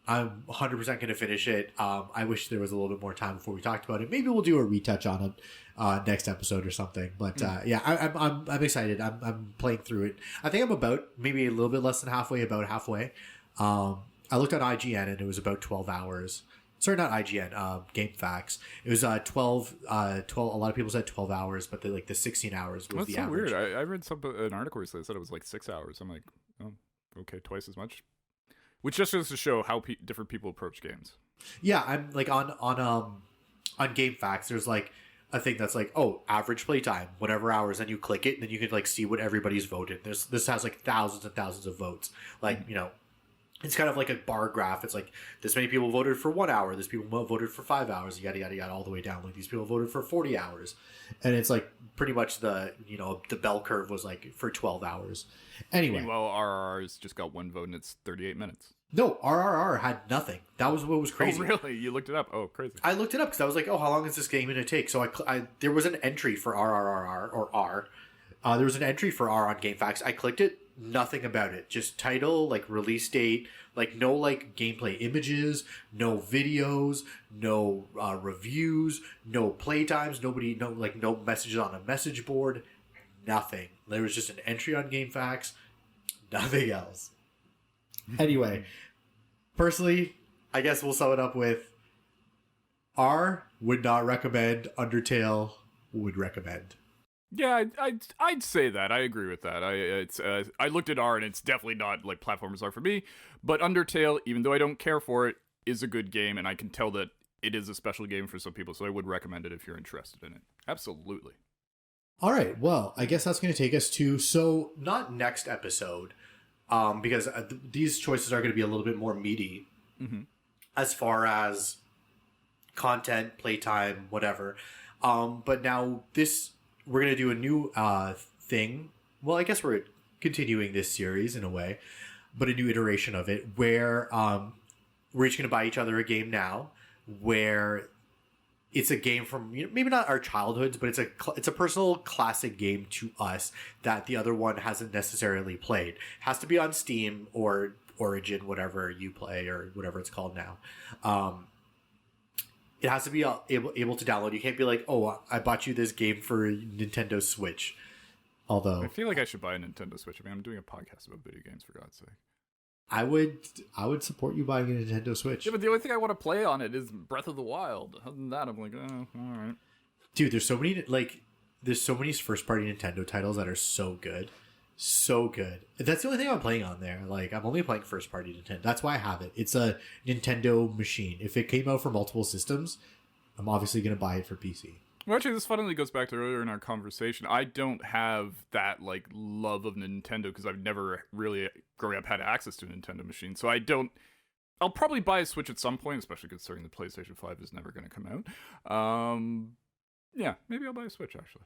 I'm 100% going to finish it. I wish there was a little bit more time before we talked about it. Maybe we'll do a retouch on it next episode or something. But yeah, I'm excited. I'm playing through it. I think I'm about maybe a little bit less than halfway, about halfway. I looked on IGN and it was about 12 hours. Sorry, not IGN, GameFAQs. It was 12, a lot of people said 12 hours, but the 16 hours was the average. That's so weird. I read an article recently that said it was like 6 hours. I'm like, oh, okay, twice as much. Which just goes to show how different people approach games. Yeah, I'm like on GameFAQs, there's like a thing that's like, oh, average playtime, whatever hours, and you click it, and then you can like see what everybody's voted. This has like thousands and thousands of votes. Like, it's kind of like a bar graph. It's like this many people voted for 1 hour. This people voted for 5 hours. Yada yada yada, all the way down. Like these people voted for 40 hours, and it's like pretty much the the bell curve was like for 12 hours. Anyway, meanwhile, RRR's just got 1 vote and it's 38 minutes. No, RRR had nothing. That was what was crazy. Oh, really? You looked it up? Oh, crazy. I looked it up because I was like, oh, how long is this game going to take? So there was an entry for RRRR or R. There was an entry for R on GameFAQs. I clicked it. Nothing about it. Just title, like release date, like no like gameplay images, no videos, no reviews, no playtimes, no messages on a message board, nothing. There was just an entry on GameFAQs, nothing else. Anyway, personally, I guess we'll sum it up with R would not recommend, Undertale would recommend. Yeah, I'd say that. I agree with that. I looked at R and it's definitely not like platformers are for me, but Undertale, even though I don't care for it, is a good game, and I can tell that it is a special game for some people, so I would recommend it if you're interested in it. Absolutely. All right, well, I guess that's going to take us to, so not next episode, because these choices are going to be a little bit more meaty as far as content, playtime, whatever. But now we're going to do a new thing. Well, I guess we're continuing this series in a way, but a new iteration of it where we're each going to buy each other a game now where it's a game from maybe not our childhoods, but it's a personal classic game to us that the other one hasn't necessarily played. It has to be on Steam or Origin, whatever you play or whatever it's called now. It has to be able to download. You can't be like, oh, I bought you this game for Nintendo Switch. Although I feel like I should buy a Nintendo Switch. I mean, I'm doing a podcast about video games, for God's sake. I would support you buying a Nintendo Switch. Yeah, but the only thing I want to play on it is Breath of the Wild. Other than that, I'm like, oh, all right. Dude, there's so many first-party Nintendo titles that are so good. So good. That's the only thing I'm playing on there. Like, I'm only playing first-party Nintendo. That's why I have it. It's a Nintendo machine. If it came out for multiple systems, I'm obviously going to buy it for PC. Well, actually, this finally goes back to earlier in our conversation. I don't have that, like, love of Nintendo because I've never really, growing up, had access to a Nintendo machine. So I don't I'll probably buy a Switch at some point, especially considering the PlayStation 5 is never going to come out. Yeah, maybe I'll buy a Switch, actually.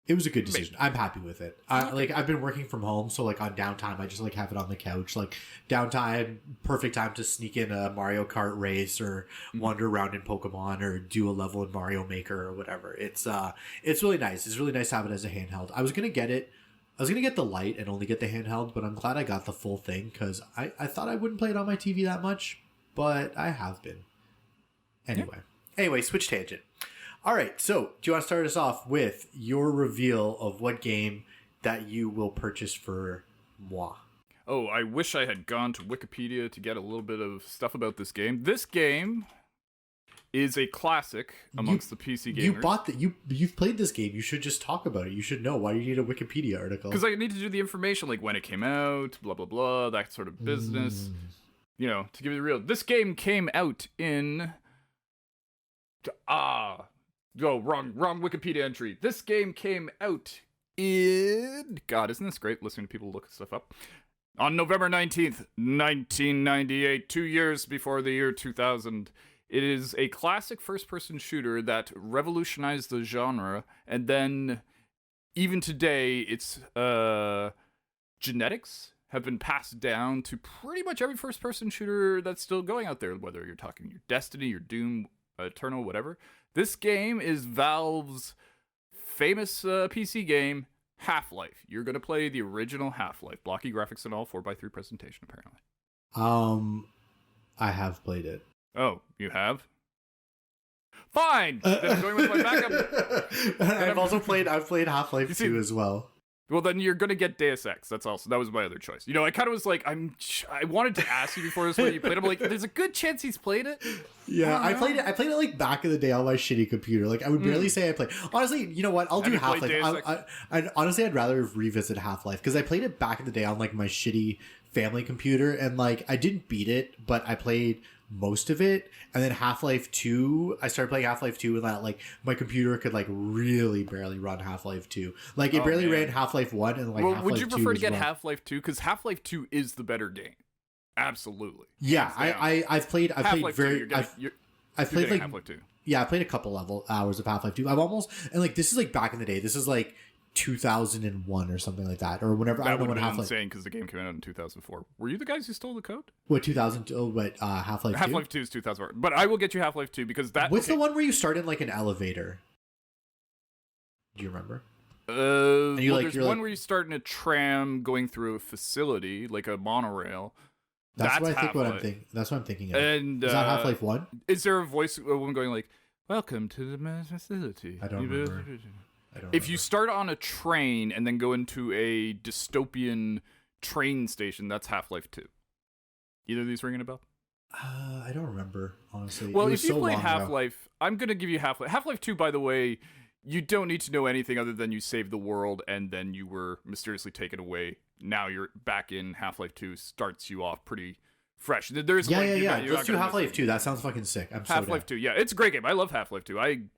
It was a good decision. I'm happy with it. I've been working from home, so like on downtime, I just like have it on the couch. Like downtime, perfect time to sneak in a Mario Kart race or wander around in Pokemon or do a level in Mario Maker or whatever. It's really nice. It's really nice to have it as a handheld. I was gonna get the Lite and only get the handheld, but I'm glad I got the full thing because I thought I wouldn't play it on my TV that much, but I have been. Anyway, switch tangent. All right, so do you want to start us off with your reveal of what game that you will purchase for moi? Oh, I wish I had gone to Wikipedia to get a little bit of stuff about this game. This game is a classic amongst the PC gamers. You've played this game. You should just talk about it. You should know. Why do you need a Wikipedia article? Because I need to do the information, like when it came out, blah, blah, blah, that sort of business. You know, to give you the real. This game came out in... wrong Wikipedia entry. This game came out in... God, isn't this great, listening to people look stuff up? On November 19th, 1998, 2 years before the year 2000. It is a classic first-person shooter that revolutionized the genre, and then, even today, its genetics have been passed down to pretty much every first-person shooter that's still going out there, whether you're talking your Destiny, your Doom, Eternal, whatever. This game is Valve's famous PC game, Half-Life. You're going to play the original Half-Life. Blocky graphics and all, 4x3 presentation, apparently. I have played it. Oh, you have? Fine! Then I'm going with my backup. I've played Half-Life 2 as well. Well, then you're gonna get Deus Ex. That was my other choice. You know, I kind of was like, I wanted to ask you before this when you played it. I'm like, there's a good chance he's played it. Yeah, I played it like back in the day on my shitty computer. Like I would barely say I played. Honestly, you know what? I'll do Half-Life. Honestly, I'd rather revisit Half-Life because I played it back in the day on like my shitty family computer, and like I didn't beat it, but I played most of it. And then Half-Life 2, I started playing Half-Life 2 and that like my computer could like really barely run Half-Life 2. Like it barely ran Half-Life 1 and like Half-Life 2. Would you prefer to get Half-Life 2? Because Half-Life 2 is the better game. Absolutely. Yeah, I've played Half-Life 2, I've played like Half-Life 2. Yeah, I played a couple hours of Half-Life 2. And like this is like back in the day. This is like 2001 or something like that, or whenever. I don't know when Half-Life. Insane because the game came out in 2004. Were you the guys who stole the code? What 2000? Oh, what Half-Life 2? Half-Life 2 is 2004, but I will get you Half-Life 2 because that. What's the one where you start in like an elevator? Do you remember? There's one where you start in a tram going through a facility, like a monorail. That's what I think. That's what I'm thinking. And is that Half-Life 1? Is there a woman going like, "Welcome to the facility"? I don't remember. If you start on a train and then go into a dystopian train station, that's Half-Life 2. Either of these ringing a bell? I don't remember, honestly. Well, if you played Half-Life, I'm going to give you Half-Life. Half-Life 2, by the way, you don't need to know anything other than you saved the world and then you were mysteriously taken away. Now you're back in Half-Life 2, starts you off pretty fresh. Let's do Half-Life 2. That sounds fucking sick. Half-Life 2, yeah. It's a great game. I love Half-Life 2. I'm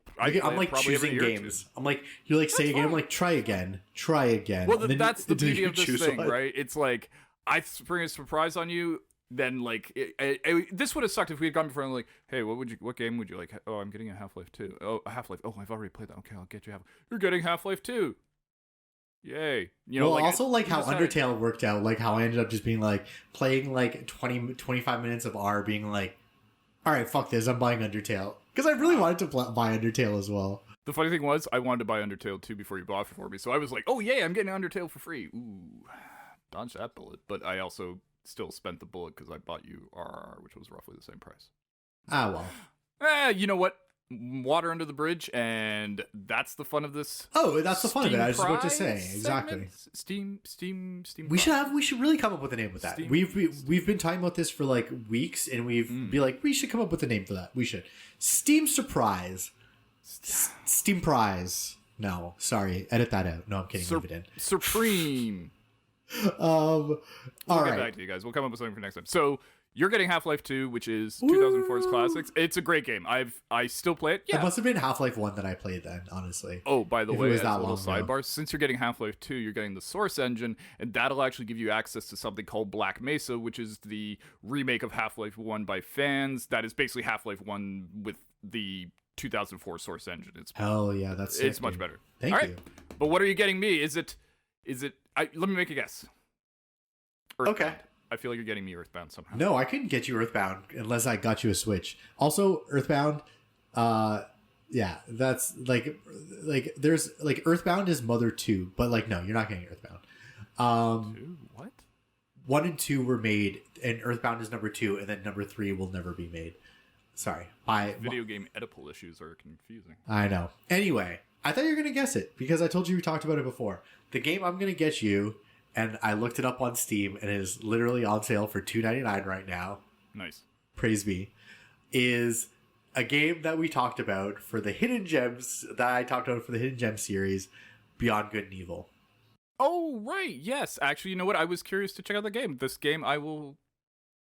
like choosing games. I'm like, you're like saying again. I'm like, try again. Well, that's the beauty of this thing, right? It's like I spring a surprise on you. Then like this would have sucked if we had gone before. And like, hey, what game would you like? Oh, I'm getting a Half-Life 2. Oh, a Half-Life. Oh, I've already played that. Okay, I'll get you You're getting Half-Life 2. Yay. You know, well, also like how Undertale worked out. Like how I ended up just being like playing like 25 minutes of R, being like, all right, fuck this. I'm buying Undertale. Because I really wanted to buy Undertale as well. The funny thing was, I wanted to buy Undertale too before you bought it for me. So I was like, oh, yeah, I'm getting Undertale for free. Ooh, dodge that bullet. But I also still spent the bullet because I bought you RRR, which was roughly the same price. Ah, well. You know what? Water under the bridge, and that's the fun of this. Oh, that's the fun of it. I was just about to say exactly. Steam. We should really come up with a name with that. We've been talking about this for like weeks, and be like, we should come up with a name for that. We should. Steam Surprise. Steam Prize. No, sorry, edit that out. No, I'm kidding. Leave it in. Supreme. All right. Get back to you guys. We'll come up with something for next time. So You're getting Half-Life 2, which is 2004's classics. It's a great game. I still play it. Yeah. It must have been Half-Life 1 that I played then, honestly. Oh, by the way, was as that a little long ago. sidebar, since you're getting Half-Life 2, you're getting the Source engine, and that'll actually give you access to something called Black Mesa, which is the remake of Half-Life 1 by fans. That is basically Half-Life 1 with the 2004 Source engine. Hell yeah, that's sick, it's much dude. better. Thank All you. right. But what are you getting me? Is it let me make a guess. Earthbound. Okay. I feel like you're getting me Earthbound somehow. No, I couldn't get you Earthbound unless I got you a Switch. Also, Earthbound, yeah, that's like there's like Earthbound is Mother 2, but like no, you're not getting Earthbound. 2? What? 1 and 2 were made, and Earthbound is number 2, and then number 3 will never be made. Sorry, Video game Oedipal issues are confusing. I know. Anyway, I thought you were gonna guess it because I told you we talked about it before. The game I'm gonna get you. And I looked it up on Steam, and it is literally on sale for $2.99 right now. Nice. Praise be. Is a game that we talked about for the Hidden Gems, that I talked about for the Hidden Gems series, Beyond Good and Evil. Oh, right. Yes. Actually, you know what? I was curious to check out the game. This game I will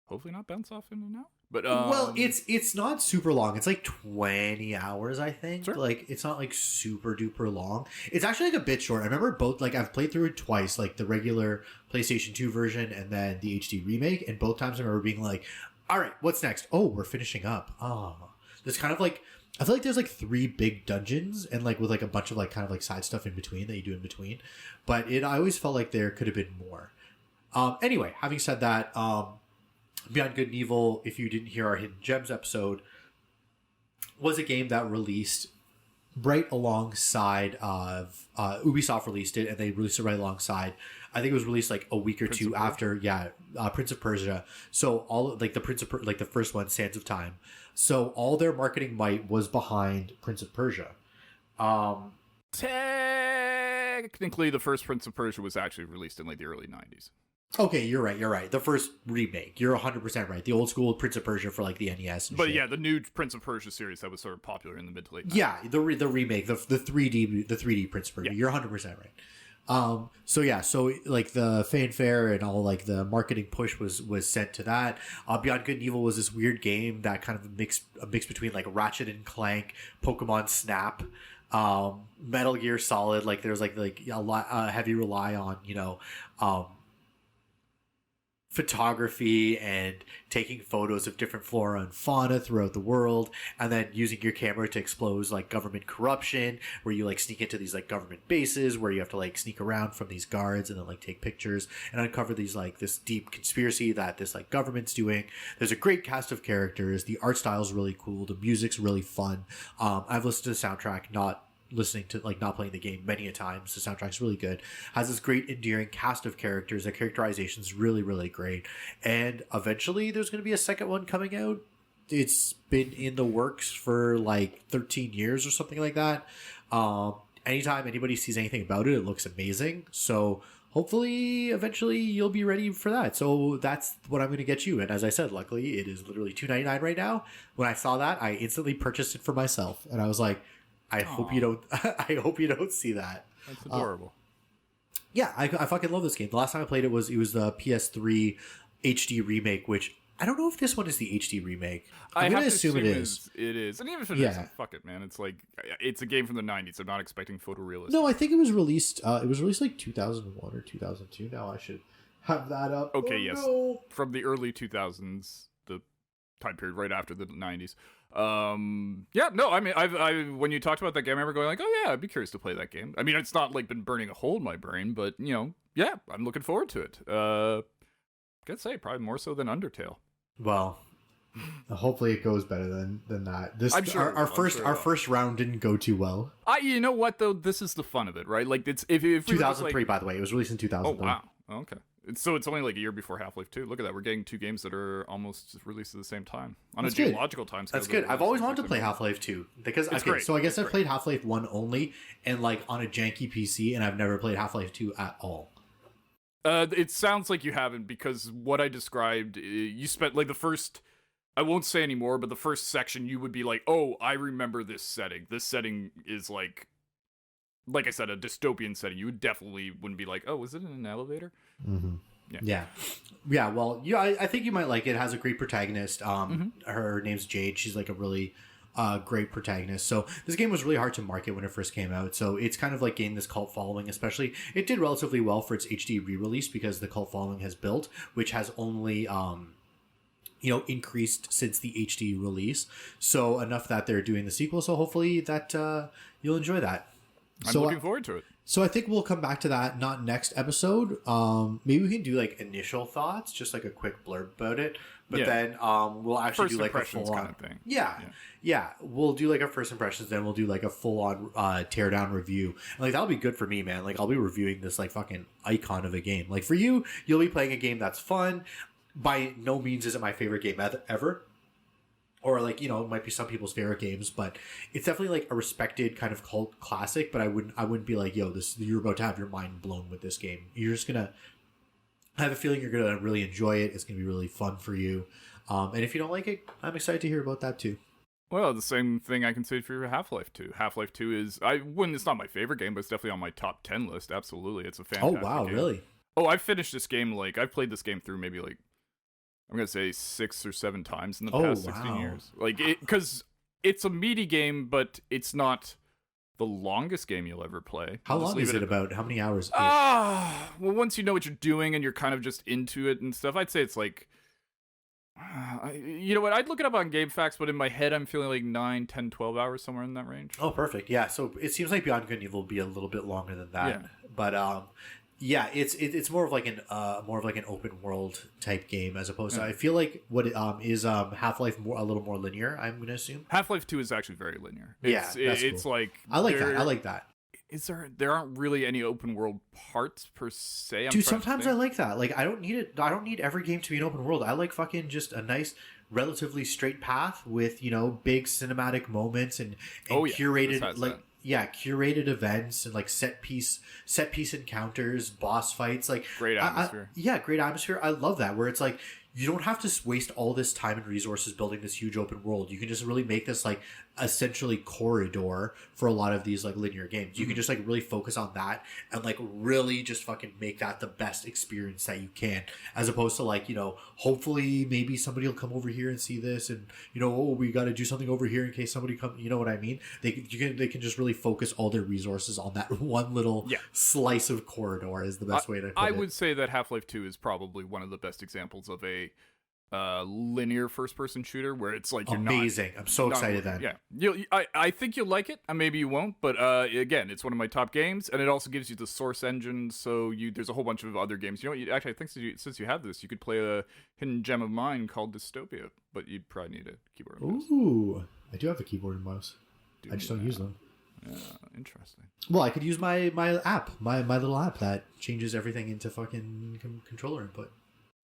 hopefully not bounce off into now. But Well, it's not super long. It's like 20 hours, I think. Sure. Like, it's not like super duper long. It's actually like a bit short. I remember both, like, I've played through it twice, like the regular PlayStation 2 version and then the HD remake. And both times I remember being like, all right, what's next? Oh, we're finishing up. Oh, there's kind of like, I feel like there's like 3 big dungeons and like with like a bunch of like kind of like side stuff in between that you do in between. But I always felt like there could have been more. Anyway, having said that, Beyond Good and Evil, if you didn't hear our Hidden Gems episode, was a game that released right alongside of Ubisoft released it, and they released it right alongside. I think it was released like a week or two after, Prince of Persia. So all like the like the first one, Sands of Time. So all their marketing might was behind Prince of Persia. Technically, the first Prince of Persia was actually released in like the early 90s. Okay, you're right. The first remake. You're 100% right. The old school Prince of Persia for like the NES. And but shit. Yeah, the new Prince of Persia series that was sort of popular in the mid to late 90s. Yeah, the remake, the 3D Prince of Persia. Yeah. You're 100% right. So like the fanfare and all like the marketing push was sent to that. Beyond Good and Evil was this weird game that kind of a mix between like Ratchet and Clank, Pokemon Snap, Metal Gear Solid. Like there's like a lot heavy rely on photography and taking photos of different flora and fauna throughout the world, and then using your camera to expose like government corruption, where you like sneak into these like government bases where you have to like sneak around from these guards and then like take pictures and uncover these like this deep conspiracy that this like government's doing. There's a great cast of characters. The art style is really cool. The music's really fun. I've listened to the soundtrack, not playing the game many a times. The soundtrack's really good. Has this great endearing cast of characters. The characterization's really, really great. And eventually there's going to be a second one coming out. It's been in the works for like 13 years or something like that. Anytime anybody sees anything about it, it looks amazing. So hopefully eventually you'll be ready for that. So that's what I'm going to get you. And as I said, luckily it is literally $2.99 right now. When I saw that, I instantly purchased it for myself. And I was like, I hope you don't see that. That's adorable. Yeah, I fucking love this game. The last time I played it was the PS3 HD remake, which I don't know if this one is the HD remake. I'm going to assume it is. It is. And even if it isn't, fuck it, man. It's like, it's a game from the 90s. I'm not expecting photorealism. No, I think it was released like 2001 or 2002. Now I should have that up. Okay, yes. From the early 2000s, the time period right after the 90s. I mean, I when you talked about that game, I remember going like, oh yeah, I'd be curious to play that game. I mean, it's not like been burning a hole in my brain, but yeah, I'm looking forward to it. Gotta say, probably more so than Undertale. Well, hopefully it goes better than that. I'm sure our first round didn't go too well. You know what though? This is the fun of it, right? Like it's if 2003, by the way, it was released in 2003. Oh wow, okay. So it's only like a year before Half-Life 2. Look at that. We're getting 2 games that are almost released at the same time. On a geological time scale. That's good. I've always wanted to play Half-Life 2. Because, so I guess I've played Half-Life 1 only, and like on a janky PC, and I've never played Half-Life 2 at all. It sounds like you haven't, because what I described, you spent like the first, I won't say anymore, but the first section you would be like, oh, I remember this setting. This setting is like I said, a dystopian setting. You definitely wouldn't be like, oh, was it in an elevator? Mm-hmm. Yeah, well, I think you might like it. It has a great protagonist. Her name's Jade. She's like a really great protagonist. So this game was really hard to market when it first came out. So it's kind of like gained this cult following, especially. It did relatively well for its HD re-release because the cult following has built, which has only increased since the HD release. So enough that they're doing the sequel. So hopefully that you'll enjoy that. I'm looking forward to it. So I think we'll come back to that, not next episode. Maybe we can do like initial thoughts, just like a quick blurb about it. But then we'll actually do like a full on kind of thing. Yeah. We'll do like a first impressions, then we'll do like a full on teardown review. And, like that'll be good for me, man. Like I'll be reviewing this like fucking icon of a game. Like for you, you'll be playing a game that's fun. By no means is it my favorite game ever. Or like, it might be some people's favorite games, but it's definitely like a respected kind of cult classic. But I wouldn't be like, yo, you're about to have your mind blown with this game. You're just gonna have a feeling you're gonna really enjoy it. It's gonna be really fun for you. And if you don't like it, I'm excited to hear about that too. Well, the same thing I can say for Half-Life 2. Half-Life 2 is it's not my favorite game, but it's definitely on my top 10 list. Absolutely, it's a fantastic game. Oh wow, really? Oh, I've finished this game I've played this game through maybe I'm going to say 6 or 7 times in the past 16 years. Because it's a meaty game, but it's not the longest game you'll ever play. How long is it about? How many hours? Well, once you know what you're doing and you're kind of just into it and stuff, I'd say it's you know what? I'd look it up on GameFAQs, but in my head, I'm feeling like 9, 10, 12 hours, somewhere in that range. Oh, perfect. Yeah, so it seems like Beyond Good and Evil will be a little bit longer than that. Yeah. But, yeah, it's more of like an open world type game as opposed to I feel like what is Half-Life a little more linear. I'm gonna assume Half-Life 2 is actually very linear. It's cool. Like I like that. There aren't really any open world parts per se. Dude, sometimes I like that. Like I don't need it. I don't need every game to be an open world. I like fucking just a nice, relatively straight path with big cinematic moments and curated curated events and like set piece encounters, boss fights, like great atmosphere. Great atmosphere. I love that where it's like you don't have to waste all this time and resources building this huge open world. You can just really make this like essentially corridor for a lot of these like linear games. You can just like really focus on that and like really just fucking make that the best experience that you can, as opposed to like hopefully maybe somebody will come over here and see this and we got to do something over here in case somebody comes. You know what I mean? They can just really focus all their resources on that one little slice of corridor is the best way to put it. I would say that Half-Life 2 is probably one of the best examples of a linear first-person shooter where it's like you're amazing. I'm so excited then. Yeah, I think you'll like it. Maybe you won't, but again, it's one of my top games, and it also gives you the source engine. So there's a whole bunch of other games. I think since you have this, you could play a hidden gem of mine called Dystopia, but you'd probably need a keyboard and mouse. Ooh, I do have a keyboard and mouse. I just don't use them. Yeah, interesting. Well, I could use my app, my little app that changes everything into fucking controller input.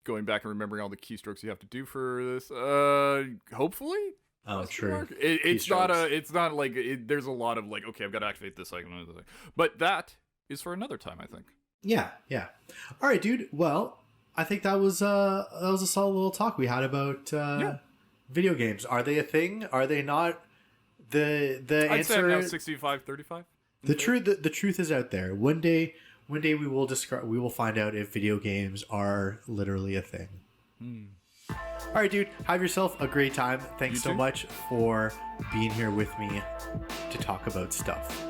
Going back and remembering all the keystrokes you have to do for this, hopefully. Oh, true. It's not like there's a lot of like, okay, I've got to activate this thing, but that is for another time, I think. Yeah. All right, dude. Well, I think that was a solid little talk we had about video games. Are they a thing? Are they not? The I'd answer. say I'm now 65-35. The truth is out there. One day we will find out if video games are literally a thing. All right, dude. Have yourself a great time. Thanks so much for being here with me to talk about stuff.